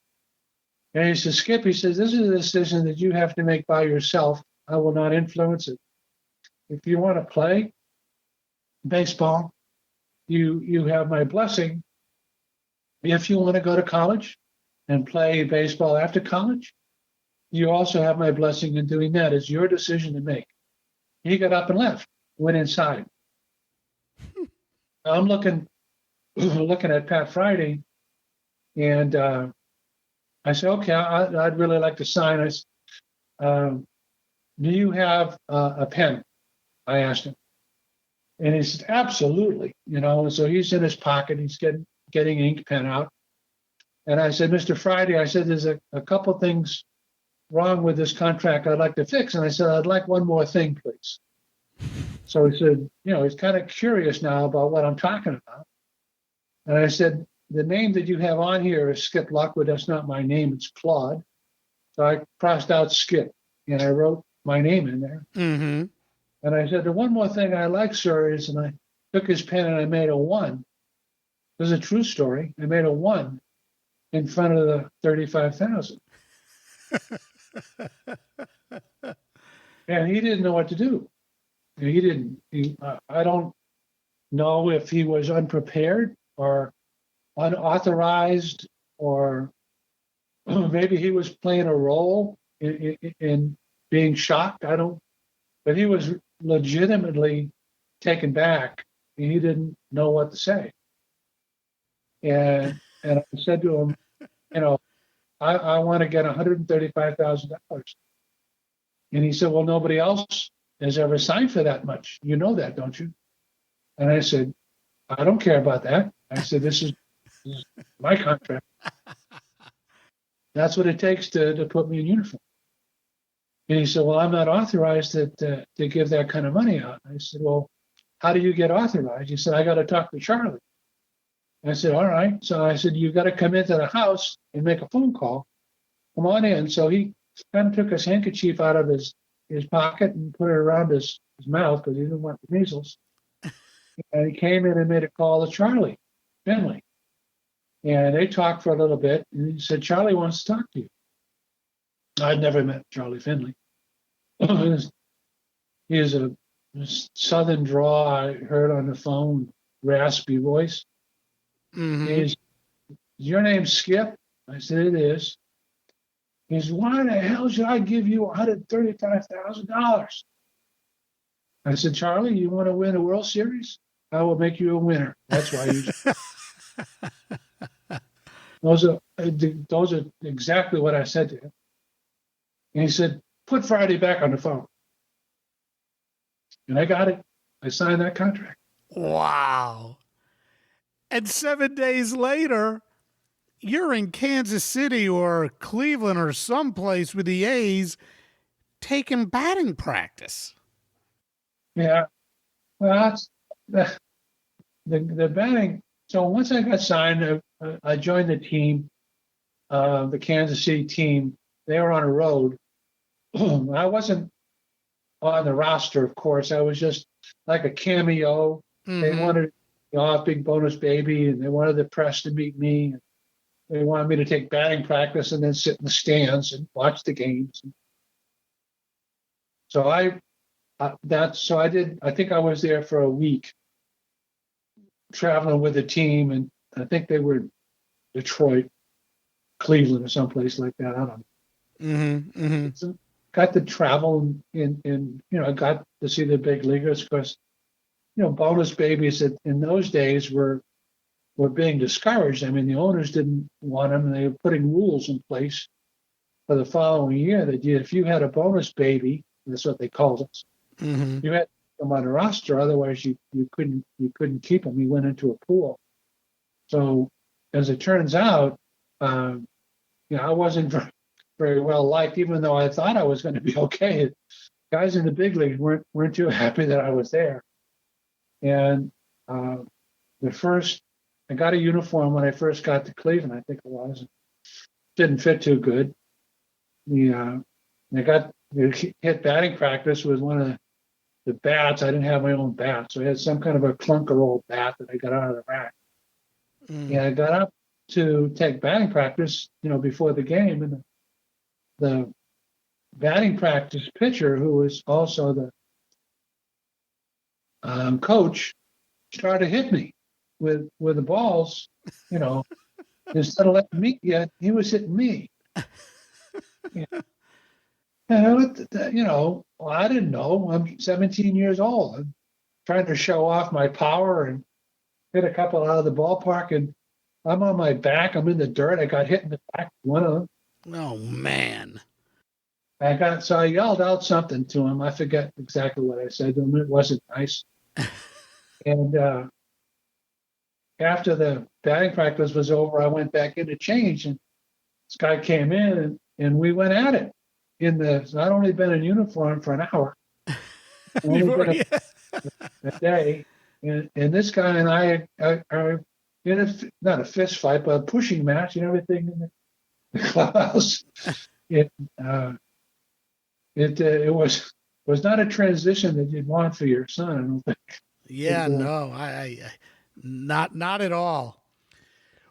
S4: And he says, Skip, he says, this is a decision that you have to make by yourself. I will not influence it. If you want to play baseball, you have my blessing. If you want to go to college and play baseball after college, you also have my blessing in doing that. It's your decision to make. He got up and left, went inside. I'm looking at Pat Friday, and I said, okay, I'd really like to sign. I said, do you have a pen? I asked him. And he said, absolutely. And so he's in his pocket. He's getting an ink pen out. And I said, Mr. Friday, I said, there's a couple things wrong with this contract I'd like to fix. And I said, I'd like one more thing, please. So he said, he's kind of curious now about what I'm talking about. And I said, the name that you have on here is Skip Lockwood. That's not my name. It's Claude. So I crossed out Skip, and I wrote my name in there.
S2: Mm-hmm.
S4: And I said, the one more thing I like, sir, is, and I took his pen and I made a 1. This is a true story. I made a 1 in front of the 35,000. And he didn't know what to do. He didn't. I don't know if he was unprepared or unauthorized, or maybe he was playing a role in being shocked. But he was legitimately taken back, and he didn't know what to say. And I said to him, I want to get $135,000. And he said, well, nobody else has ever signed for that much. You know that, don't you? And I said, I don't care about that. I said, this is my contract. That's what it takes to put me in uniform. And he said, well, I'm not authorized to give that kind of money out. I said, well, how do you get authorized? He said, I got to talk to Charlie. I said, all right. So I said, you've got to come into the house and make a phone call. Come on in. So he kind of took his handkerchief out of his pocket and put it around his mouth because he didn't want the measles. And he came in and made a call to Charlie Finley. And they talked for a little bit. And he said, Charlie wants to talk to you. I'd never met Charlie Finley. He has a southern drawl I heard on the phone, raspy voice. Mm-hmm. Your name's Skip? I said, it is. He said, why the hell should I give you $135,000? I said, Charlie, you want to win a World Series? I will make you a winner. That's why you. Those are exactly what I said to him. And he said, put Friday back on the phone. And I got it. I signed that contract.
S2: Wow. And 7 days later, you're in Kansas City or Cleveland or someplace with the A's taking batting practice.
S4: Yeah. Well, that's the batting. So once I got signed, I joined the team, the Kansas City team. They were on a road. I wasn't on the roster, of course. I was just like a cameo. Mm-hmm. They wanted a big bonus baby, and they wanted the press to meet me. They wanted me to take batting practice and then sit in the stands and watch the games. So I did. I think I was there for a week, traveling with the team, and I think they were Detroit, Cleveland, or someplace like that. I don't know.
S2: Mm-hmm. Mm-hmm.
S4: So got to travel and got to see the big leaguers because, bonus babies in those days were being discouraged. I mean, the owners didn't want them, and they were putting rules in place for the following year that if you had a bonus baby, that's what they called it,
S2: Mm-hmm.
S4: you had them on the roster. Otherwise, you couldn't keep them. You went into a pool. So, as it turns out, I wasn't very well liked, even though I thought I was going to be okay. Guys in the big leagues weren't too happy that I was there. And I got a uniform when I first got to Cleveland, I think it was. Didn't fit too good. I hit batting practice with one of the bats. I didn't have my own bat, so I had some kind of a clunker old bat that I got out of the rack. And I got up to take batting practice, before the game, and the batting practice pitcher, who was also the coach, started to hit me with the balls. Instead of letting me get, he was hitting me. Yeah. Well, I didn't know. I'm 17 years old. I'm trying to show off my power and hit a couple out of the ballpark, and I'm on my back. I'm in the dirt. I got hit in the back. One of them.
S2: Oh man!
S4: So I yelled out something to him. I forget exactly what I said to him. It wasn't nice. And after the batting practice was over, I went back in to change, and this guy came in, and we went at it. I'd only been in uniform for an hour, only been a day, and this guy and I are in not a fist fight, but a pushing match and everything in the clubhouse. It was not a transition that you'd want for your son, I don't think.
S2: Yeah, no, I not at all.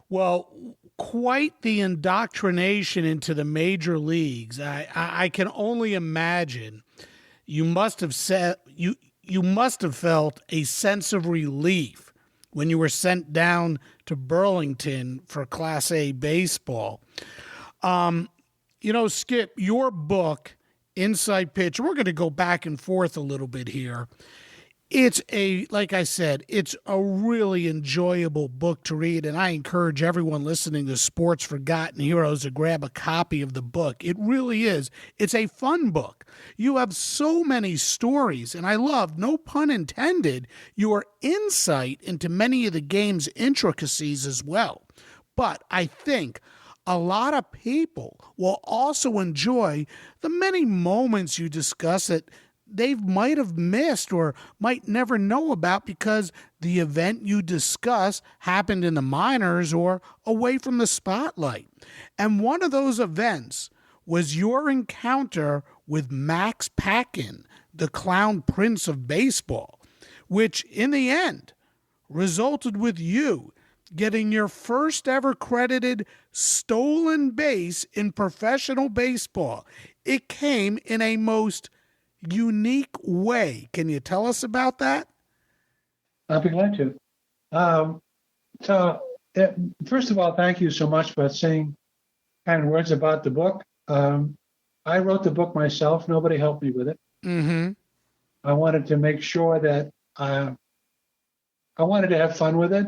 S2: Well, quite the indoctrination into the major leagues. I can only imagine you must have felt a sense of relief when you were sent down to Burlington for Class A baseball. Skip, your book, Inside Pitch, we're going to go back and forth a little bit here. Like I said, it's a really enjoyable book to read, and I encourage everyone listening to Sports Forgotten Heroes to grab a copy of the book. It really is. It's a fun book. You have so many stories, and I love, no pun intended, your insight into many of the game's intricacies as well. But I think a lot of people will also enjoy the many moments you discuss that they might have missed or might never know about because the event you discuss happened in the minors or away from the spotlight. And one of those events was your encounter with Max Patkin, the clown prince of baseball, which in the end resulted with you getting your first ever credited stolen base in professional baseball. It came in a most unique way. Can you tell us about that?
S4: I'll be glad to. First of all, thank you so much for saying kind words about the book. I wrote the book myself. Nobody helped me with it.
S2: Mm-hmm.
S4: I wanted to make sure that I wanted to have fun with it.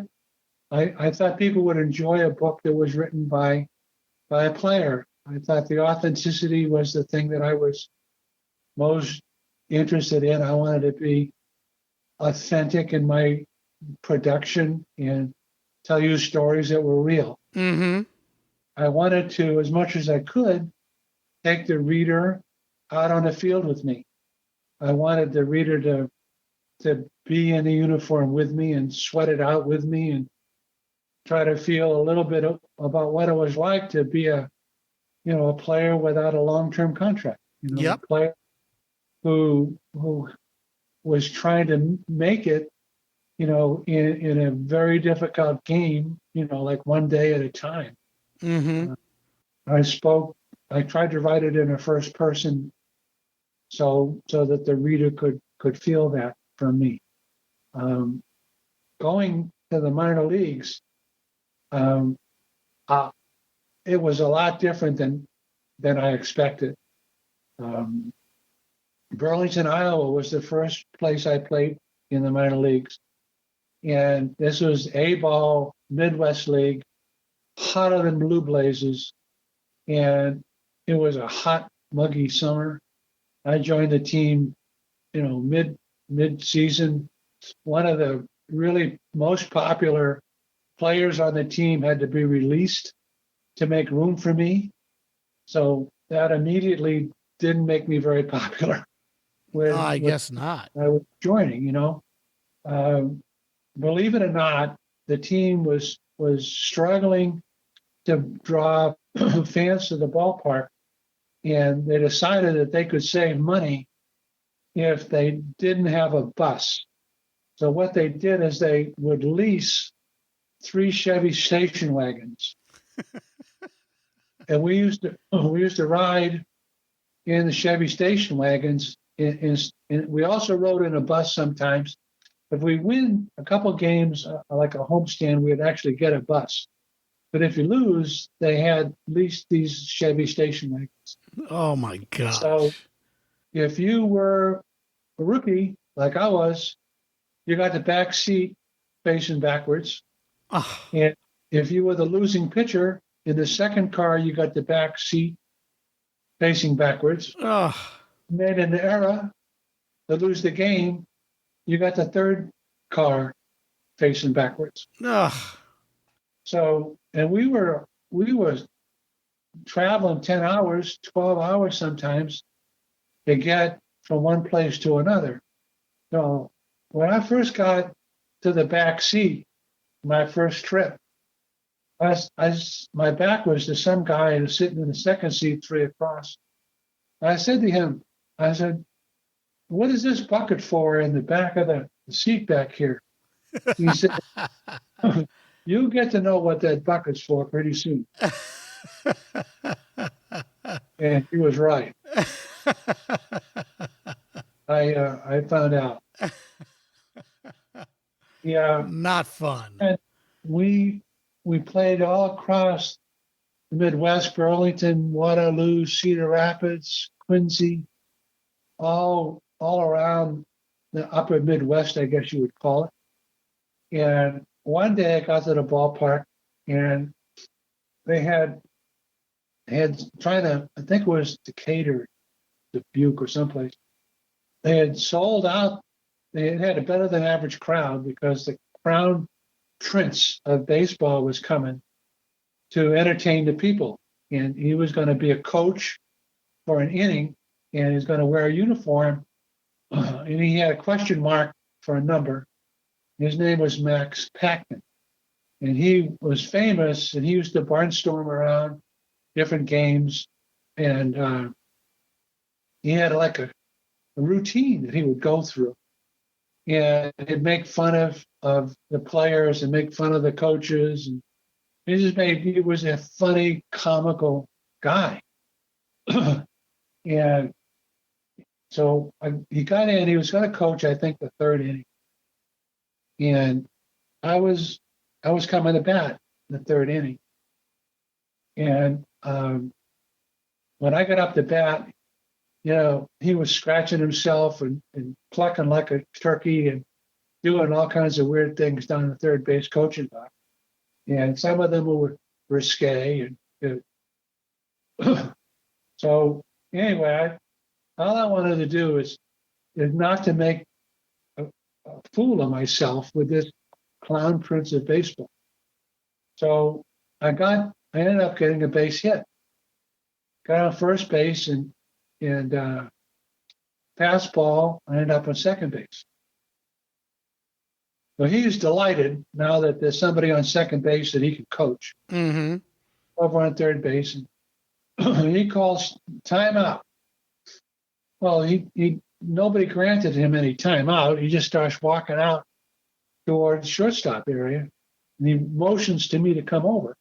S4: I thought people would enjoy a book that was written by a player. I thought the authenticity was the thing that I was most interested in. I wanted to be authentic in my production and tell you stories that were real.
S2: Mm-hmm.
S4: I wanted to, as much as I could, take the reader out on the field with me. I wanted the reader to be in the uniform with me and sweat it out with me and try to feel a little bit about what it was like to be a player without a long-term contract.
S2: Yep.
S4: A player who was trying to make it, in a very difficult game, like one day at a time.
S2: Mm-hmm.
S4: I tried to write it in a first person so that the reader could feel that from me. Going to the minor leagues, um, it was a lot different than I expected. Burlington, Iowa was the first place I played in the minor leagues. And this was A-ball, Midwest League, hotter than blue blazes. And it was a hot, muggy summer. I joined the team, mid-season. One of the really most popular players on the team had to be released to make room for me. So that immediately didn't make me very popular.
S2: I guess not.
S4: I was joining, believe it or not, the team was struggling to draw fans to the ballpark, and they decided that they could save money if they didn't have a bus. So what they did is they would lease 3 Chevy station wagons, and we used to ride in the Chevy station wagons. And we also rode in a bus sometimes. If we win a couple games, like a homestand, we'd actually get a bus. But if you lose, they had leased these Chevy station wagons.
S2: Oh, my God.
S4: So if you were a rookie, like I was, you got the back seat facing backwards.
S2: Oh.
S4: And if you were the losing pitcher, in the second car, you got the back seat facing backwards.
S2: Oh.
S4: And then in the era to lose the game, you got the third car facing backwards.
S2: Ugh.
S4: So, and we were traveling 10 hours, 12 hours sometimes to get from one place to another. So when I first got to the back seat, my first trip, my back was to some guy who was sitting in the second seat, 3 across. I said to him, what is this bucket for in the back of the seat back here? He said, you'll get to know what that bucket's for pretty soon. And he was right. I found out. Yeah.
S2: Not fun.
S4: And we played all across the Midwest, Burlington, Waterloo, Cedar Rapids, Quincy, all around the upper Midwest, I guess you would call it. And one day I got to the ballpark, and they had trying to, I think it was Decatur, Dubuque or someplace. They had sold out. They had a better than average crowd because the crown prince of baseball was coming to entertain the people. And he was going to be a coach for an inning, and he's going to wear a uniform. And he had a question mark for a number. His name was Max Patkin. And he was famous, and he used to barnstorm around different games. And he had like a routine that he would go through. And he'd make fun of the players and make fun of the coaches. And he was a funny, comical guy. And so he got in, he was going to coach, I think, the third inning. And I was coming to bat in the third inning. And when I got up to bat, he was scratching himself and clucking like a turkey and doing all kinds of weird things down the third base coaching box. And some of them were risque. And so anyway, all I wanted to do is not to make a fool of myself with this clown prince of baseball. So I ended up getting a base hit. Got on first base and fastball. I ended up on second base. So he's delighted now that there's somebody on second base that he can coach.
S2: Mm-hmm.
S4: Over on third base, and he calls timeout. Well, nobody granted him any timeout. He just starts walking out towards the shortstop area, and he motions to me to come over.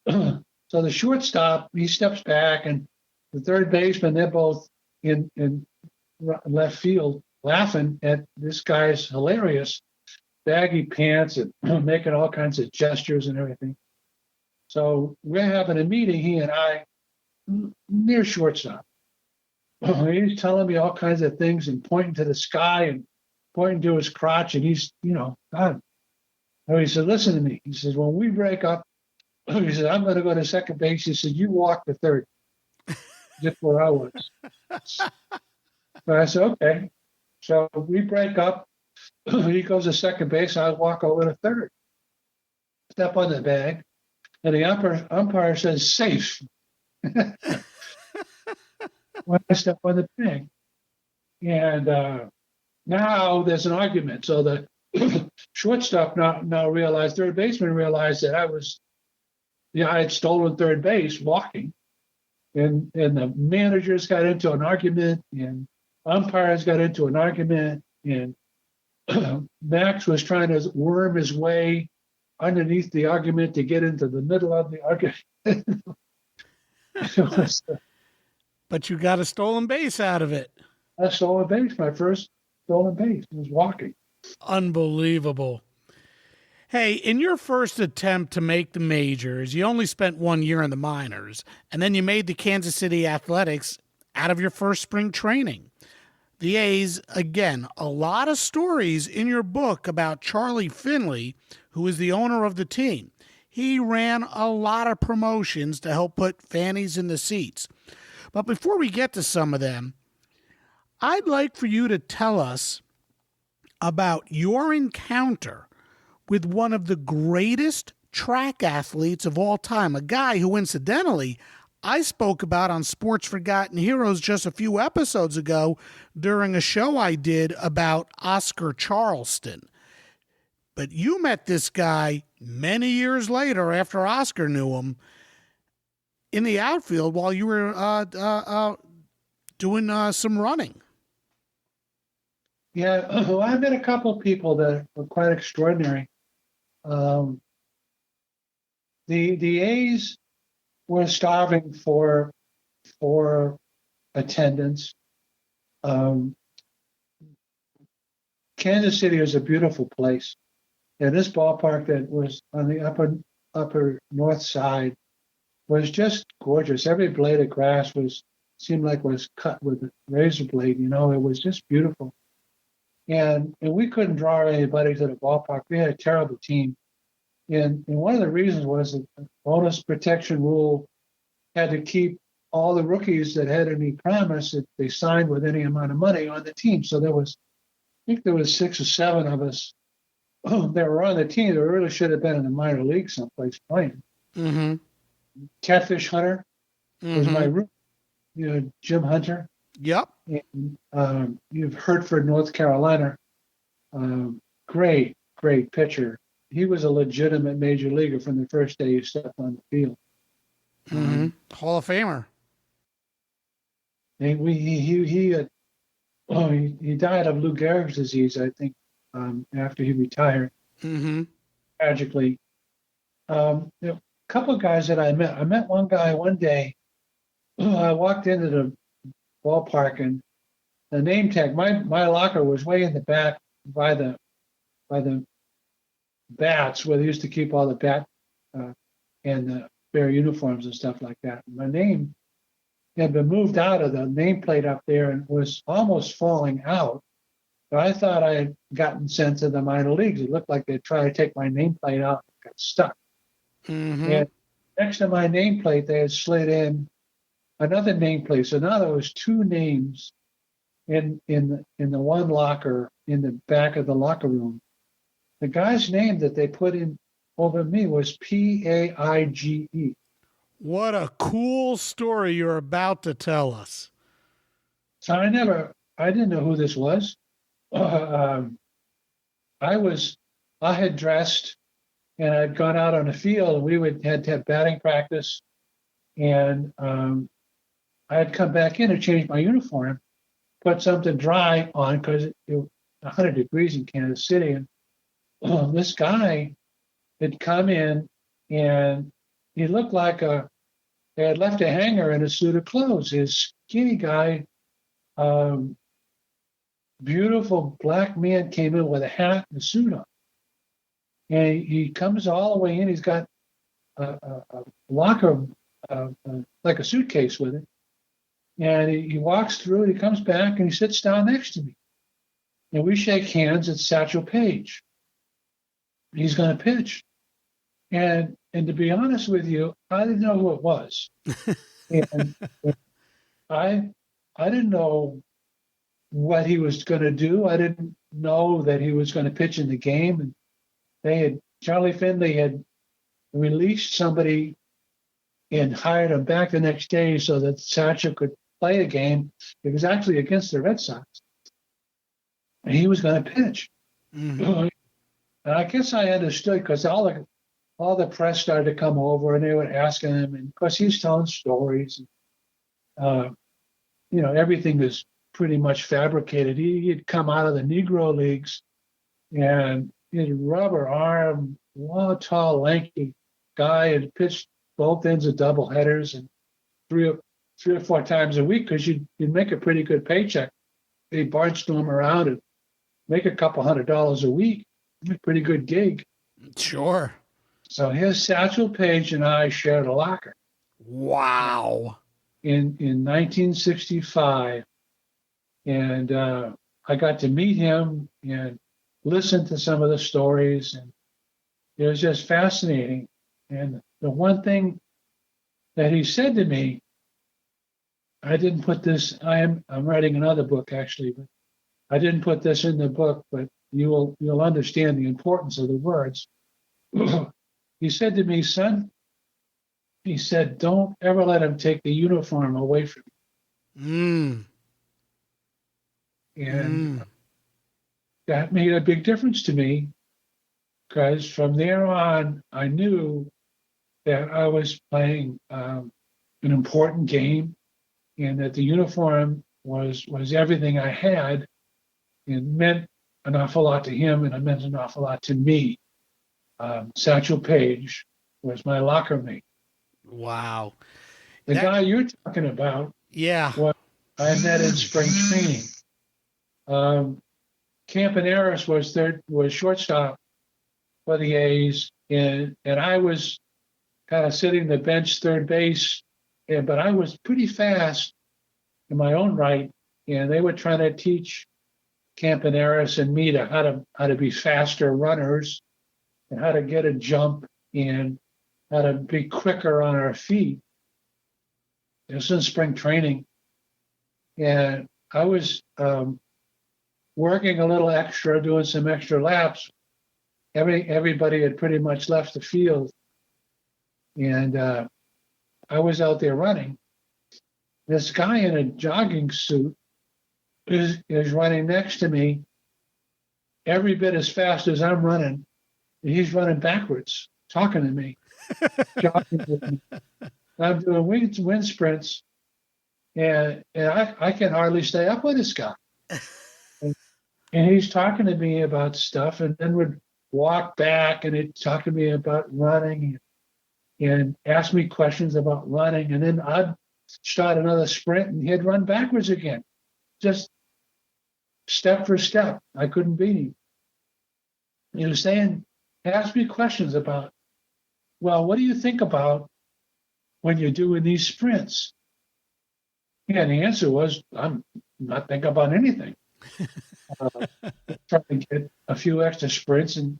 S4: So the shortstop, he steps back, and the third baseman, they're both in left field laughing at this guy's hilarious. baggy pants and making all kinds of gestures and everything. So we're having a meeting, he and I, near shortstop. He's telling me all kinds of things and pointing to the sky and pointing to his crotch. And he's, God. So he said, listen to me. He says, when we break up, he said, I'm going to go to second base. He said, you walk to third. Just where I was. So I said, okay. So we break up. He goes to second base. I walk over to third. Step on the bag. And the umpire says, safe. When I step on the bag. And now there's an argument. So the shortstop now realized, third baseman realized that I had stolen third base walking. And the managers got into an argument, and umpires got into an argument, and Max was trying to worm his way underneath the argument to get into the middle of the argument.
S2: But you got a stolen base out of it.
S4: A stolen base, my first stolen base was walking.
S2: Unbelievable. Hey, in your first attempt to make the majors, you only spent 1 year in the minors, and then you made the Kansas City Athletics out of your first spring training. The A's, again, a lot of stories in your book about Charlie Finley, who is the owner of the team. He ran a lot of promotions to help put fannies in the seats. But before we get to some of them, I'd like for you to tell us about your encounter with one of the greatest track athletes of all time, a guy who, incidentally, I spoke about on Sports Forgotten Heroes just a few episodes ago during a show I did about Oscar Charleston. But you met this guy many years later after Oscar knew him in the outfield while you were doing some running.
S4: Yeah, well, I met a couple of people that were quite extraordinary. The A's were starving for attendance. Kansas City is a beautiful place, and this ballpark that was on the upper north side was just gorgeous. Every blade of grass seemed like was cut with a razor blade. It was just beautiful. And we couldn't draw anybody to the ballpark. We had a terrible team. And one of the reasons was that the bonus protection rule had to keep all the rookies that had any promise that they signed with any amount of money on the team. So I think there was 6 or 7 of us that were on the team that really should have been in the minor league someplace playing.
S2: Mm-hmm.
S4: Catfish Hunter was my roommate, Jim Hunter.
S2: Yep.
S4: And, you've Hertford, North Carolina. Great pitcher. He was a legitimate major leaguer from the first day he stepped on the field.
S2: Mm-hmm. Hall of Famer.
S4: And he died of Lou Gehrig's disease, I think, after he retired.
S2: Mm-hmm.
S4: Tragically. A couple of guys that I met one guy one day. I walked into the ballpark, and the name tag, my locker was way in the back by the bats, where they used to keep all the bat and the spare uniforms and stuff like that. My name had been moved out of the nameplate up there and was almost falling out. But I thought I had gotten sent to the minor leagues. It looked like they'd try to take my nameplate out and got stuck.
S2: Mm-hmm.
S4: And next to my nameplate, they had slid in another nameplate. So now there was 2 names in the one locker in the back of the locker room. The guy's name that they put in over me was Paige.
S2: What a cool story you're about to tell us.
S4: So I didn't know who this was. I had dressed and I'd gone out on the field, and we had to have batting practice. And I had come back in and changed my uniform, put something dry on because it was 100 degrees in Kansas City. And this guy had come in, and he looked like they had left a hanger in a suit of clothes. His skinny guy, beautiful black man came in with a hat and a suit on. And he comes all the way in. He's got a locker, like a suitcase with it. And he walks through and he comes back and he sits down next to me. And we shake hands. It's Satchel Paige. He's going to pitch. And to be honest with you, I didn't know who it was. And I didn't know what he was going to do. I didn't know that he was going to pitch in the game. And Charlie Finley had released somebody and hired him back the next day so that Satchel could play a game. It was actually against the Red Sox. And he was going to pitch. Mm-hmm. And I guess I understood because all the press started to come over and they were asking him, and of course he's telling stories. Everything was pretty much fabricated. He'd come out of the Negro Leagues, and his rubber arm, long, tall, lanky guy, had pitched both ends of doubleheaders and three or four times a week because you'd make a pretty good paycheck. They'd barnstorm around and make a couple $100 a week. A pretty good gig.
S2: Sure. So
S4: here's Satchel Paige and I shared a locker.
S2: Wow.
S4: In 1965. And I got to meet him and listen to some of the stories. And it was just fascinating. And the one thing that he said to me, I didn't put this, I'm writing another book actually, but I didn't put this in the book, but you'll understand the importance of the words. He said to me, son, he said, don't ever let him take the uniform away from you. And that made a big difference to me because from there on, I knew that I was playing an important game and that the uniform was everything I had and meant an awful lot to him and it meant an awful lot to me. Satchel Paige was my locker mate.
S2: Wow.
S4: The guy you're talking about, was I met in spring training. Campaneris was shortstop for the A's, and I was kind of sitting the bench third base, but I was pretty fast in my own right, and they were trying to teach Campaneris and me how to be faster runners and how to get a jump and how to be quicker on our feet. It was in spring training. And I was working a little extra, doing some extra laps. Everybody had pretty much left the field. And I was out there running. This guy in a jogging suit is running next to me every bit as fast as I'm running. He's running backwards, talking to me, jogging with me. I'm doing wind sprints, and I can hardly stay up with this guy. And he's talking to me about stuff, and then would walk back and he'd talk to me about running and ask me questions about running. And then I'd start another sprint, and he'd run backwards again, just step for step. I couldn't beat him. He was saying, ask me questions about, well, what do you think about when you're doing these sprints? Yeah, and the answer was, I'm not thinking about anything. Trying to get a few extra sprints and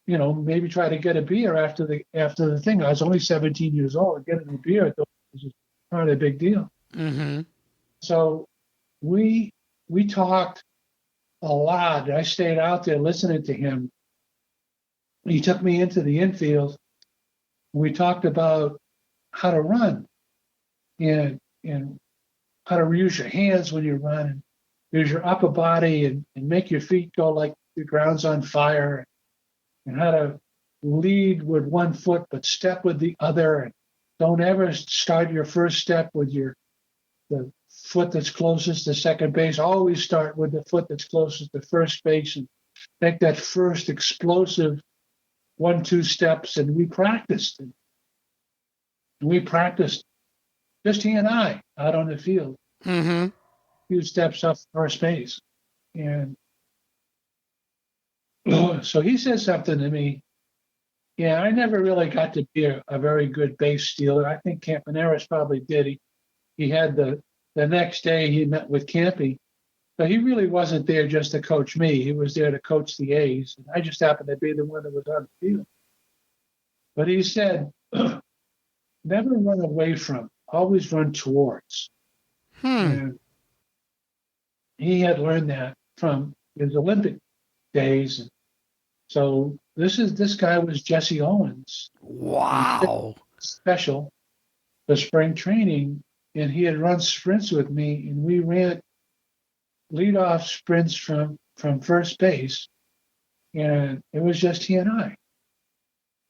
S4: maybe try to get a beer after the thing. I was only 17 years old. Getting a beer was not a big deal.
S2: Mm-hmm.
S4: So we talked a lot. I stayed out there listening to him. He took me into the infield. We talked about how to run and how to use your hands when you run and use your upper body and make your feet go like the ground's on fire, and how to lead with one foot but step with the other, and don't ever start your first step with the foot that's closest to second base. Always start with the foot that's closest to first base and make that first explosive 1-2 steps. And we practiced. Just he and I out on the field.
S2: Mm-hmm.
S4: A few steps up first base. And So he said something to me. Yeah, I never really got to be a very good base stealer. I think Campaneris probably did. He had the next day he met with Campy. So he really wasn't there just to coach me. He was there to coach the A's. And I just happened to be the one that was on the field. But he said, never run away from, always run towards. And he had learned that from his Olympic days. And so this guy was Jesse Owens.
S2: Wow.
S4: Special for spring training. And he had run sprints with me, and we ran leadoff sprints from first base. And it was just he and I.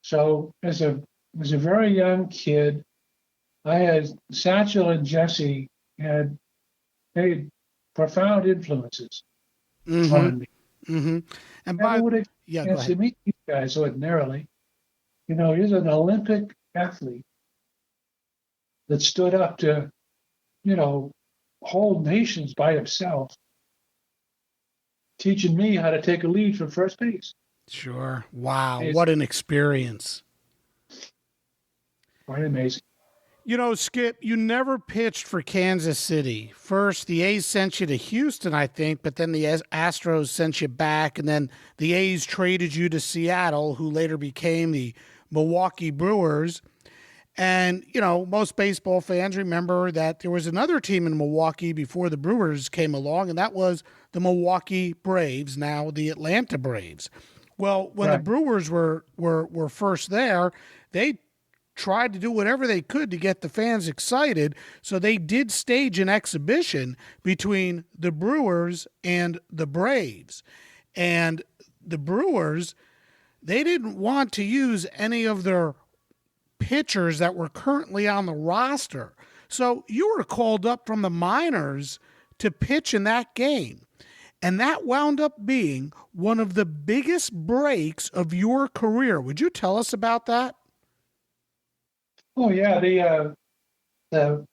S4: So as a very young kid, I had Satchel and Jesse had made profound influences on me.
S2: Mm-hmm. And
S4: I would have
S2: go
S4: chance to
S2: ahead.
S4: meet these guys ordinarily. He's an Olympic athlete that stood up to, hold nations by himself, teaching me how to take a lead from first base.
S2: Sure. Wow. What an experience.
S4: Quite amazing.
S2: Skip, you never pitched for Kansas City. First, the A's sent you to Houston, I think, but then the Astros sent you back, and then the A's traded you to Seattle, who later became the Milwaukee Brewers. And, most baseball fans remember that there was another team in Milwaukee before the Brewers came along, and that was the Milwaukee Braves, now the Atlanta Braves. Well, when the Brewers were first there, they tried to do whatever they could to get the fans excited. So they did stage an exhibition between the Brewers and the Braves. And the Brewers, they didn't want to use any of their pitchers that were currently on the roster. So you were called up from the minors to pitch in that game. And that wound up being one of the biggest breaks of your career. Would you tell us about that?
S4: Oh yeah, the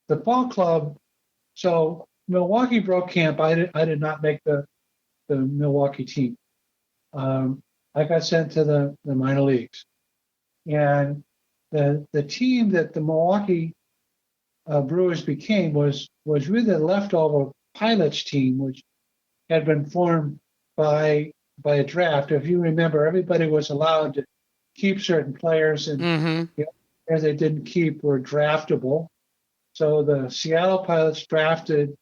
S4: ball club. So Milwaukee broke camp. I did not make the Milwaukee team. I got sent to the minor leagues, and the team that the Milwaukee Brewers became was really the leftover pilots team, which had been formed by a draft. If you remember, everybody was allowed to keep certain players, and players they didn't keep were draftable. So the Seattle Pilots drafted,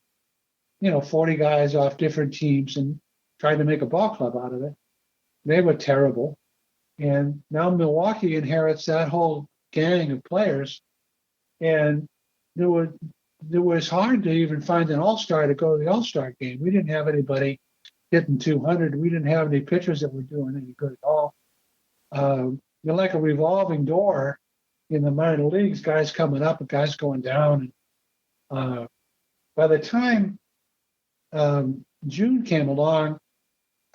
S4: 40 guys off different teams and tried to make a ball club out of it. They were terrible. And now Milwaukee inherits that whole gang of players. And it was hard to even find an all-star to go to the all-star game. We didn't have anybody hitting 200. We didn't have any pitchers that were doing any good at all. You're like a revolving door in the minor leagues, guys coming up and guys going down. And by the time June came along,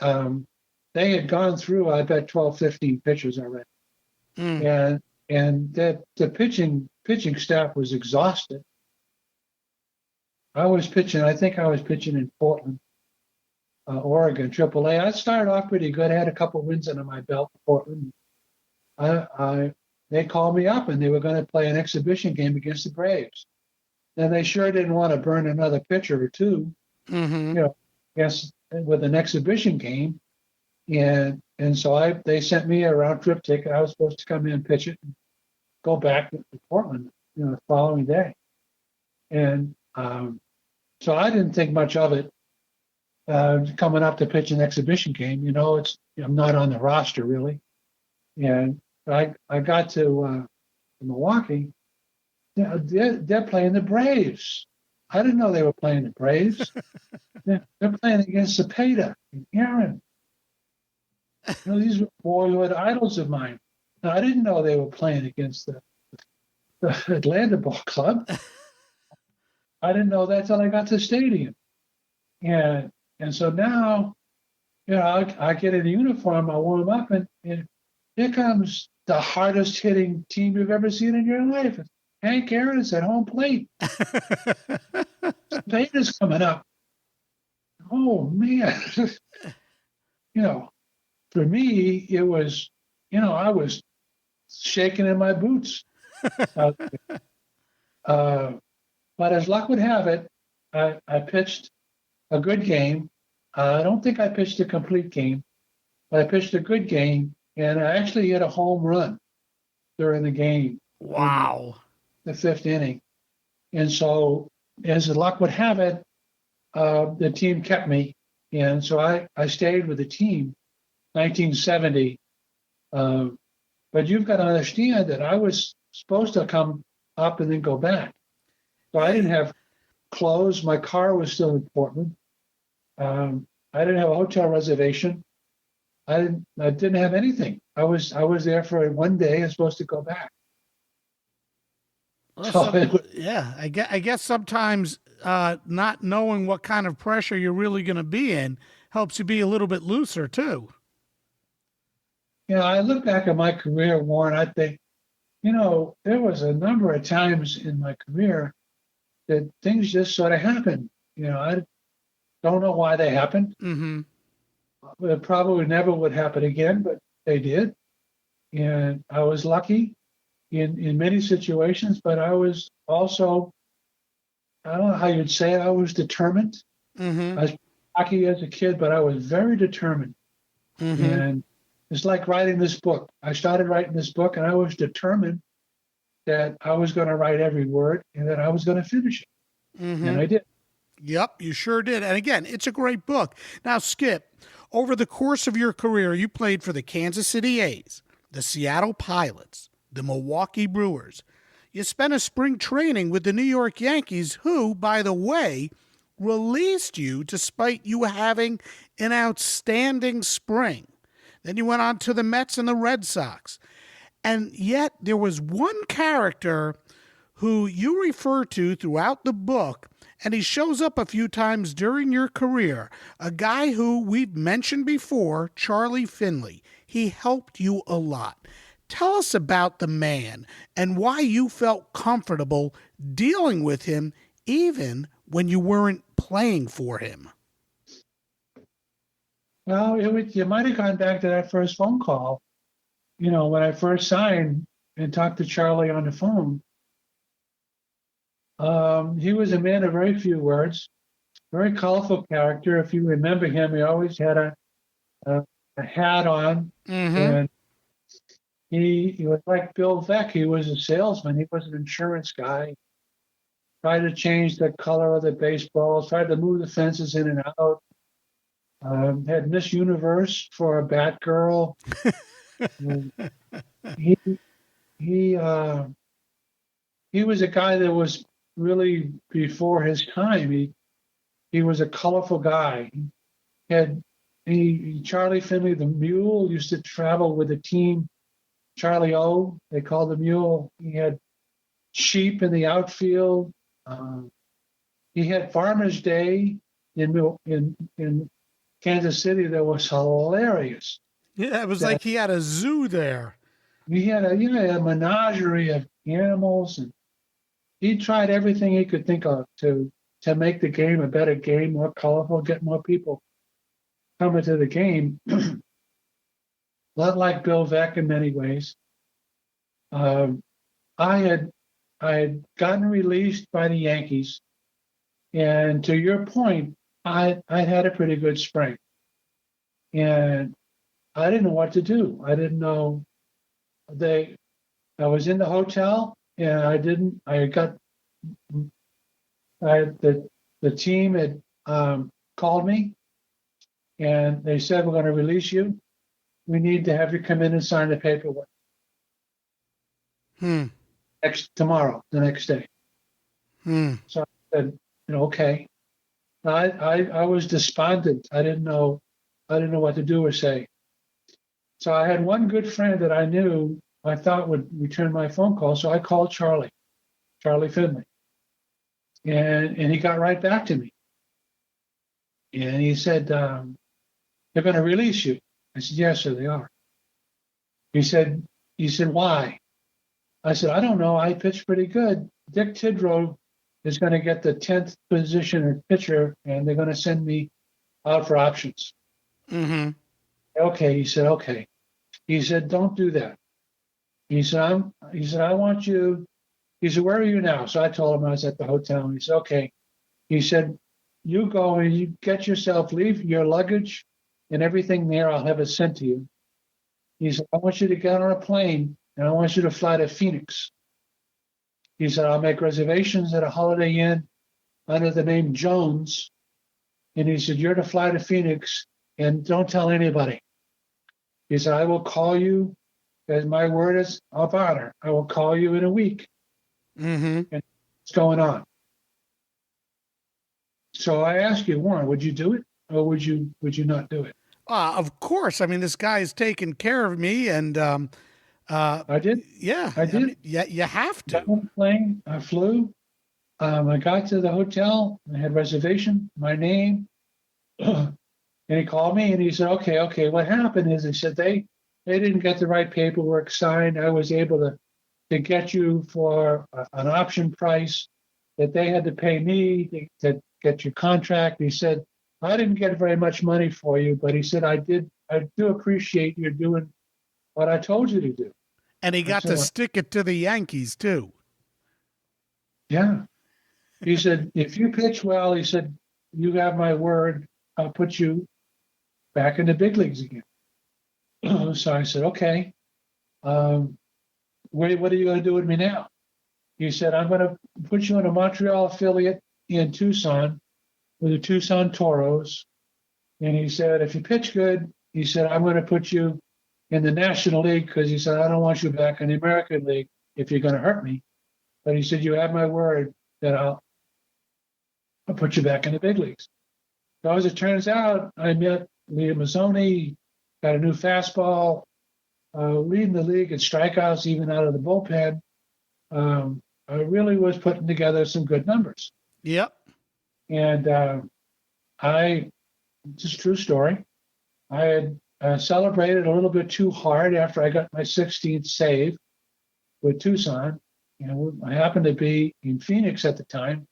S4: they had gone through, I bet, 12, 15 pitchers already. And the pitching staff was exhausted. I think I was pitching in Portland, Oregon, AAA. I started off pretty good. I had a couple wins under my belt in Portland. They called me up and they were going to play an exhibition game against the Braves. And they sure didn't want to burn another pitcher or two, with an exhibition game. And so they sent me a round trip ticket. I was supposed to come in and pitch it and go back to Portland, the following day. And so I didn't think much of it coming up to pitch an exhibition game. I'm not on the roster really. And I got to Milwaukee. They're playing the Braves. I didn't know they were playing the Braves. They're playing against Cepeda and Aaron. These were boyhood idols of mine. Now, I didn't know they were playing against the Atlanta Ball Club. I didn't know that till I got to the stadium. And so now, I get in a uniform, I warm up, and here comes the hardest hitting team you've ever seen in your life. Hank Aaron's at home plate. Cepeda's coming up. oh man, for me, it was, I was shaking in my boots. But as luck would have it, I pitched a good game. I don't think I pitched a complete game, but I pitched a good game, and I actually hit a home run during the game.
S2: Wow.
S4: In the fifth inning. And so, as luck would have it, the team kept me. And so I stayed with the team 1970. But you've got to understand that I was supposed to come up and then go back. So I didn't have clothes. My car was still in Portland. I didn't have a hotel reservation. I didn't have anything. I was there for one day and supposed to go back.
S2: Well, yeah, I guess sometimes not knowing what kind of pressure you're really going to be in helps you be a little bit looser too.
S4: I look back at my career, Warren. I think, there was a number of times in my career that things just sort of happened. I don't know why they happened.
S2: Mm-hmm.
S4: It probably never would happen again, but they did. And I was lucky in many situations, but I was also, I don't know how you'd say it, I was determined.
S2: Mm-hmm.
S4: I was lucky as a kid, but I was very determined.
S2: Mm-hmm.
S4: And it's like writing this book. I started writing this book, and I was determined that I was going to write every word and that I was going to finish it.
S2: Mm-hmm.
S4: And I did.
S2: Yep, you sure did. And again, it's a great book. Now, Skip, over the course of your career, you played for the Kansas City A's, the Seattle Pilots, the Milwaukee Brewers. You spent a spring training with the New York Yankees, who, by the way, released you despite you having an outstanding spring. Then you went on to the Mets and the Red Sox. And yet there was one character who you refer to throughout the book, and he shows up a few times during your career, a guy who we've mentioned before, Charlie Finley. He helped you a lot. Tell us about the man and why you felt comfortable dealing with him even when you weren't playing for him.
S4: Well, you might have gone back to that first phone call. When I first signed and talked to Charlie on the phone, he was a man of very few words, very colorful character. If you remember him, he always had a hat on,
S2: Mm-hmm.
S4: and he was like Bill Veeck. He was a salesman. He was an insurance guy. Tried to change the color of the baseballs, tried to move the fences in and out. Had Miss Universe for a Batgirl. He was a guy that was really before his time. He was a colorful guy. Charlie Finley, the mule, used to travel with the team. Charlie O, they called the mule. He had sheep in the outfield. He had Farmer's Day in Kansas City that was hilarious.
S2: Yeah, it was like he had a zoo there.
S4: He had a menagerie of animals, and he tried everything he could think of to make the game a better game, more colorful, get more people coming to the game. A lot like Bill Veeck in many ways. I had gotten released by the Yankees, and to your point, I had a pretty good spring, and I didn't know what to do. I didn't know. I was in the hotel, and the team had called me, and they said, "We're going to release you. We need to have you come in and sign the paperwork." The next day. So I said, okay. I was despondent. I didn't know what to do or say. So I had one good friend that I knew I thought would return my phone call. So I called Charlie Finley. And he got right back to me. And he said, they're going to release you. I said, yes, sir, they are. He said, why? I said, I don't know. I pitched pretty good. Dick Tidrow is going to get the 10th position at pitcher, and they're going to send me out for options.
S2: Mm-hmm.
S4: Okay, he said, okay. He said, don't do that. He said, I want you. He said, where are you now? So I told him I was at the hotel. He said, okay. He said, you go and you get yourself, leave your luggage and everything there. I'll have it sent to you. He said, I want you to get on a plane and I want you to fly to Phoenix. He said, I'll make reservations at a Holiday Inn under the name Jones. And he said, you're to fly to Phoenix and don't tell anybody. He said, I will call you, as my word is of honor. I will call you in a week.
S2: Mm-hmm.
S4: And what's going on? So I ask you, Warren, would you do it or would you not do it?
S2: Of course. I mean, this guy is taking care of me, and
S4: I did.
S2: yeah,
S4: I did.
S2: mean, yeah, you have
S4: Got
S2: to.
S4: on the plane. I flew. I got to the hotel. I had reservation, my name. And he called me and he said, okay. What happened is, he said, they didn't get the right paperwork signed. I was able to get you for an option price that they had to pay me to get your contract. He said, I didn't get very much money for you, but he said, I do appreciate you doing what I told you to do.
S2: And he got to stick it to the Yankees too.
S4: Yeah. He said, if you pitch well, he said, you have my word, I'll put you back in the big leagues again. So I said, okay. What are you going to do with me now? He said, I'm going to put you in a Montreal affiliate in Tucson with the Tucson Toros. And he said, if you pitch good, he said, I'm going to put you in the National League, because he said, I don't want you back in the American League if you're going to hurt me. But he said, you have my word that I'll put you back in the big leagues. So as it turns out, I met Liam Mazzoni, got a new fastball, leading the league in strikeouts, even out of the bullpen. I really was putting together some good numbers.
S2: Yep.
S4: And just true story, I had celebrated a little bit too hard after I got my 16th save with Tucson. And I happened to be in Phoenix at the time,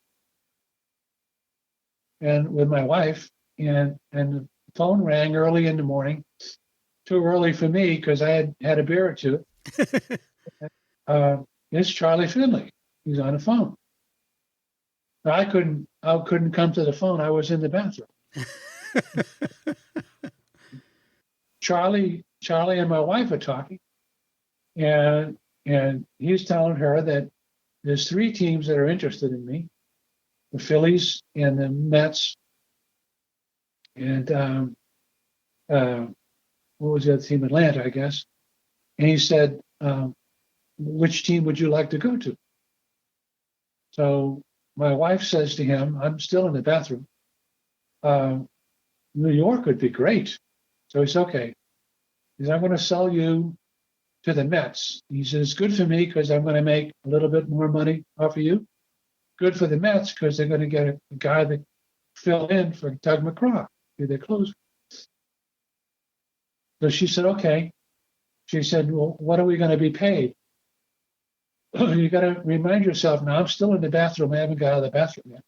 S4: and with my wife, and the phone rang early in the morning, too early for me because I had a beer or two. It's Charlie Finley. He's on the phone. I couldn't come to the phone. I was in the bathroom. Charlie and my wife are talking, and he's telling her that there's 3 teams that are interested in me: the Phillies and the Mets, and what was the other team? Atlanta, I guess. And he said, which team would you like to go to? So my wife says to him, I'm still in the bathroom, New York would be great. So he said, okay. He said, I'm going to sell you to the Mets. He said, it's good for me because I'm going to make a little bit more money off of you. Good for the Mets because they're going to get a guy that fill in for Doug McGraw, be their closer. So she said, okay. She said, well, what are we going to be paid? You got to remind yourself, now I'm still in the bathroom. I haven't got out of the bathroom yet.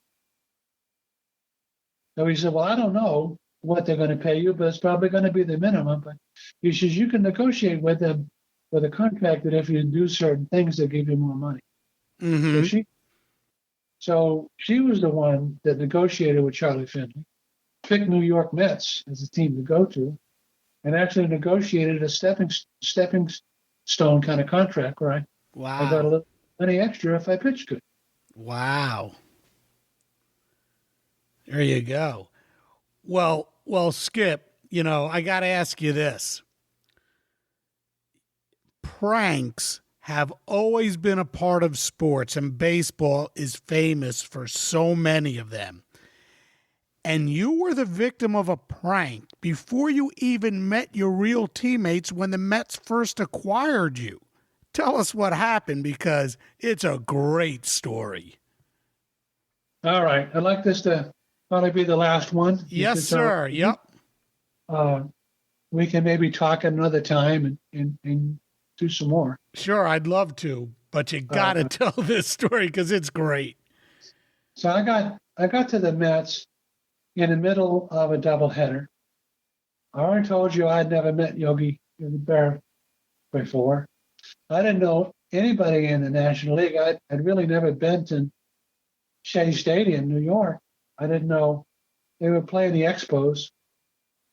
S4: So he said, well, I don't know what they're going to pay you, but it's probably going to be the minimum. But he says, you can negotiate with them with a contract that if you do certain things, they'll give you more money.
S2: Mm-hmm.
S4: So she was the one that negotiated with Charlie Finley, picked New York Mets as a team to go to, and actually negotiated a stepping stone kind of contract where I got a little money extra if I pitched good.
S2: Wow. There you go. Well, Skip, I got to ask you this. Pranks have always been a part of sports, and baseball is famous for so many of them. And you were the victim of a prank before you even met your real teammates when the Mets first acquired you. Tell us what happened, because it's a great story.
S4: All right. I'd like this to probably be the last one.
S2: Yes, sir. Yep.
S4: We can maybe talk another time and do some more.
S2: Sure, I'd love to, but you got to tell this story because it's great.
S4: So I got to the Mets in the middle of a doubleheader. I already told you I'd never met Yogi Berra before. I didn't know anybody in the National League. I'd really never been to Shea Stadium, New York. I didn't know they were playing the Expos.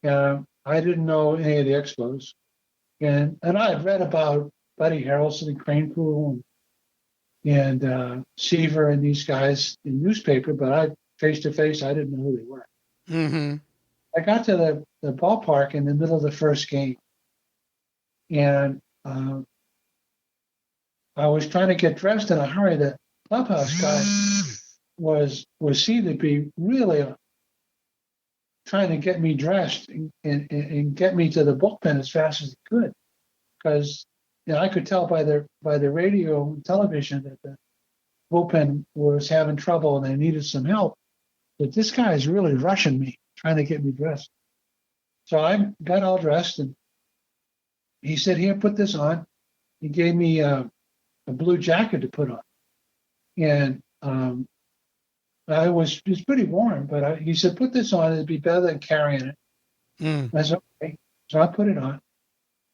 S4: I didn't know any of the Expos. And I had read about Buddy Harrelson and Crane Pool and Seaver and these guys in newspaper, but face to face, I didn't know who they were.
S2: Mm-hmm.
S4: I got to the ballpark in the middle of the first game, and I was trying to get dressed in a hurry. The clubhouse guy was seen to be really trying to get me dressed and get me to the bullpen as fast as he could, because I could tell by the radio and television that the bullpen was having trouble and they needed some help. But this guy is really rushing me, trying to get me dressed. So I got all dressed, and he said, "Here, put this on." He gave me a blue jacket to put on, and it was pretty warm. But he said, "Put this on; it'd be better than carrying it." I said, "Okay." So I put it on.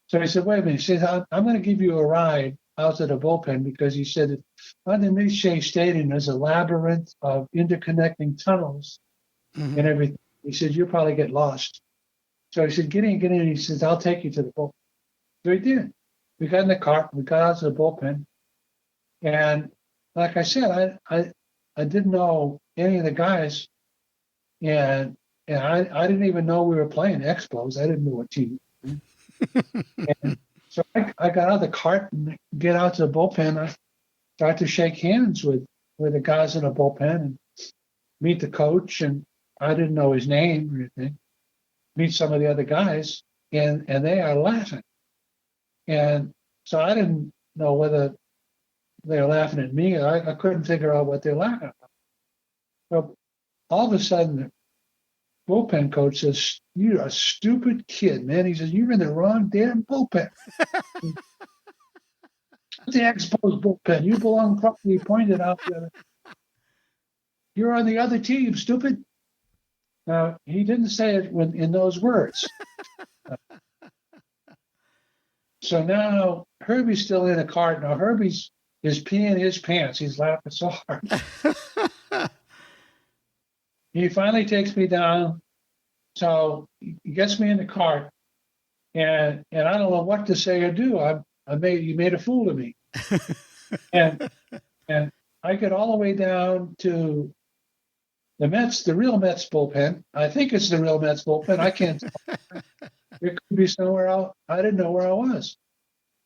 S4: So he said, "Wait a minute." He said, "I'm going to give you a ride out to the bullpen," because he said that underneath Shea Stadium there's a labyrinth of interconnecting tunnels and everything. He said, "You'll probably get lost." So he said, get in. He says, "I'll take you to the bullpen." So he did. We got in the car. We got out to the bullpen. And like I said, I didn't know any of the guys. And I didn't even know we were playing Expos. I didn't know what team. And so I got out of the cart and get out to the bullpen. I started to shake hands with the guys in the bullpen and meet the coach. And I didn't know his name or anything. Meet some of the other guys, and they are laughing. And so I didn't know whether they were laughing at me. I couldn't figure out what they're laughing about. So all of a sudden, the bullpen coach says, "You're a stupid kid, man." He says, "You're in the wrong damn bullpen." The Expos bullpen. You belong properly pointed out there. You're on the other team, stupid. Now, he didn't say it in those words. So now Herbie's still in the cart. Now Herbie's is peeing his pants. He's laughing so hard. He finally takes me down. So he gets me in the cart, and I don't know what to say or do. You made a fool of me. and I get all the way down to the Mets, the real Mets bullpen. I think it's the real Mets bullpen. I can't tell. It could be somewhere else. I didn't know where I was.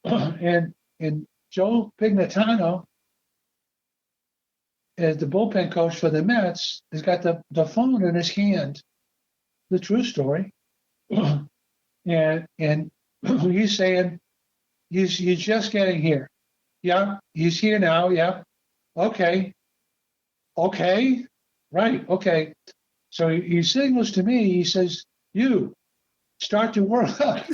S4: And Joe Pignatano, as the bullpen coach for the Mets, has got the phone in his hand. The true story. And he's saying he's just getting here. Yeah, he's here now. Yeah. Okay. Right. Okay. So he signals to me. He says, "You start to warm up."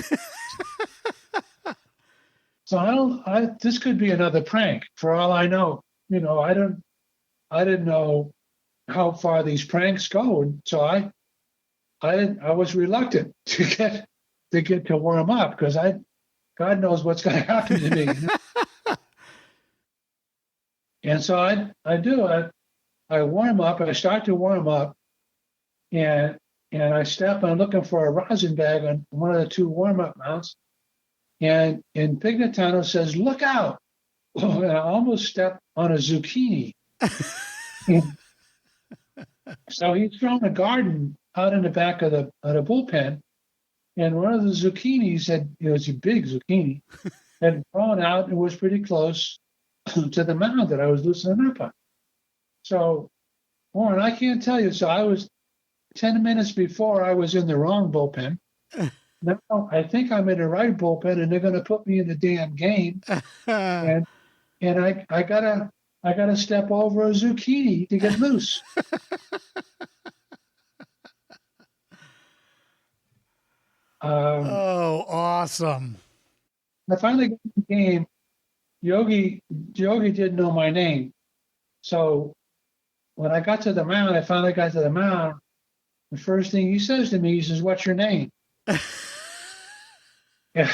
S4: So this could be another prank for all I know. I didn't know how far these pranks go. And so I was reluctant to get to warm up, because God knows what's going to happen to me. And so I do. I warm up, and I start to warm up, and I step, and I'm looking for a rosin bag on one of the two warm-up mounts, and Pignatano says, "Look out!" And I almost stepped on a zucchini. So he's thrown a garden out in the back of the bullpen, and one of the zucchinis it was a big zucchini, had fallen out and was pretty close to the mound that I was loosening up on. So, Warren, I can't tell you. So I was 10 minutes before, I was in the wrong bullpen. Now I think I'm in the right bullpen, and they're going to put me in the damn game. And I gotta step over a zucchini to get loose.
S2: Awesome!
S4: I finally got the game. Yogi didn't know my name, so when I got to the mound, I finally got to the mound, the first thing he says to me, he says, "What's your name?" Yeah.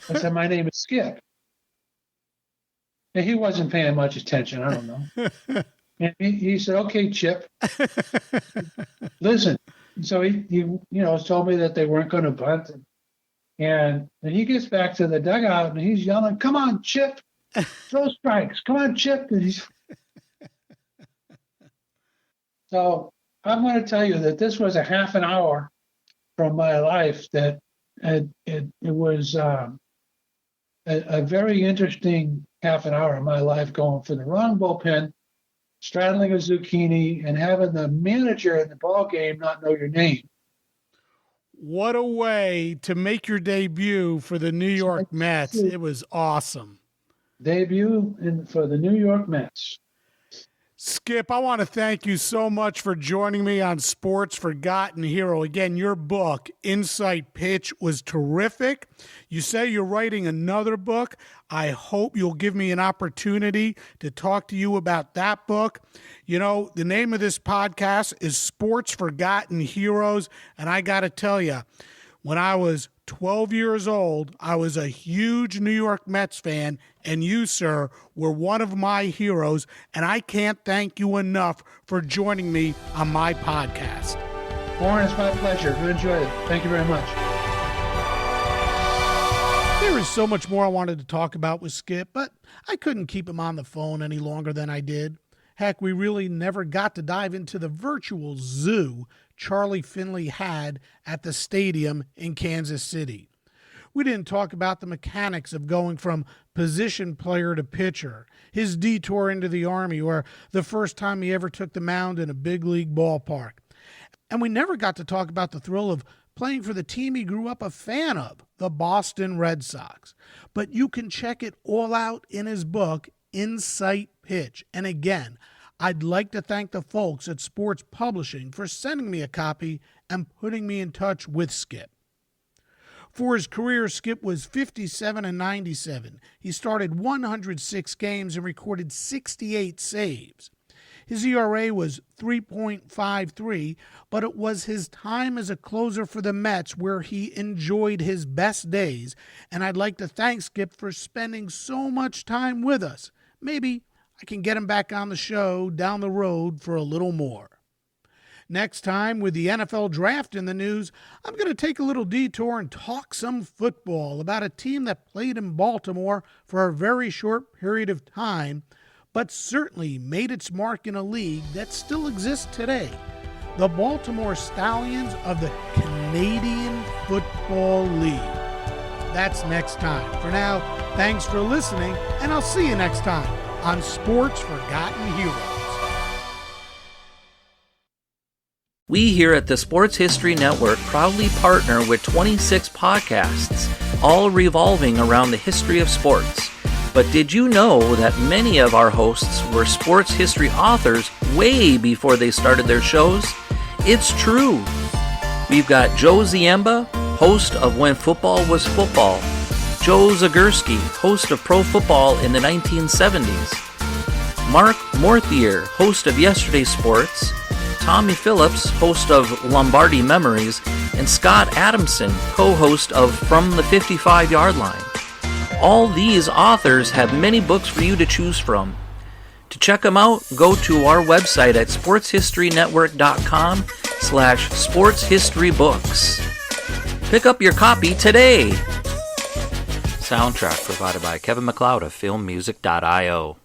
S4: I said, "My name is Skip." And he wasn't paying much attention. I don't know. And he said, "Okay, Chip, listen." So he told me that they weren't going to bunt. And then he gets back to the dugout and he's yelling, "Come on, Chip, throw strikes. Come on, Chip." So I'm going to tell you that this was a half an hour from my life that it was a very interesting half an hour of my life, going for the wrong bullpen, straddling a zucchini, and having the manager in the ball game not know your name.
S2: What a way to make your debut for the New York Mets. It was awesome.
S4: Debut for the New York Mets.
S2: Skip, I want to thank you so much for joining me on Sports Forgotten Hero. Again, your book, Insight Pitch, was terrific. You say you're writing another book. I hope you'll give me an opportunity to talk to you about that book. You know, the name of this podcast is Sports Forgotten Heroes, and I got to tell you, when I was 12 years old, I was a huge New York Mets fan, and you, sir, were one of my heroes, and I can't thank you enough for joining me on my podcast.
S4: Warren, it's my pleasure. I enjoyed it. Thank you very much.
S2: There is so much more I wanted to talk about with Skip, but I couldn't keep him on the phone any longer than I did. Heck, we really never got to dive into the virtual zoo Charlie Finley had at the stadium in Kansas City. We didn't talk about the mechanics of going from position player to pitcher, his detour into the Army, or the first time he ever took the mound in a big league ballpark. And we never got to talk about the thrill of playing for the team he grew up a fan of, the Boston Red Sox. But you can check it all out in his book, Insight Pitch. And again, I'd like to thank the folks at Sports Publishing for sending me a copy and putting me in touch with Skip. For his career, Skip was 57 and 97. He started 106 games and recorded 68 saves. His ERA was 3.53, but it was his time as a closer for the Mets where he enjoyed his best days, and I'd like to thank Skip for spending so much time with us. Maybe I can get him back on the show down the road for a little more. Next time, with the NFL draft in the news, I'm going to take a little detour and talk some football about a team that played in Baltimore for a very short period of time, but certainly made its mark in a league that still exists today, the Baltimore Stallions of the Canadian Football League. That's next time. For now, thanks for listening, and I'll see you next time on Sports Forgotten Heroes.
S1: We here at the Sports History Network proudly partner with 26 podcasts, all revolving around the history of sports. But did you know that many of our hosts were sports history authors way before they started their shows? It's true. We've got Joe Ziemba, host of When Football Was Football, Joe Zagurski, host of Pro Football in the 1970s, Mark Morthier, host of Yesterday Sports, Tommy Phillips, host of Lombardi Memories, and Scott Adamson, co-host of From the 55-Yard Line. All these authors have many books for you to choose from. To check them out, go to our website at sportshistorynetwork.com/sportshistorybooks. Pick up your copy today. Soundtrack provided by Kevin MacLeod of filmmusic.io.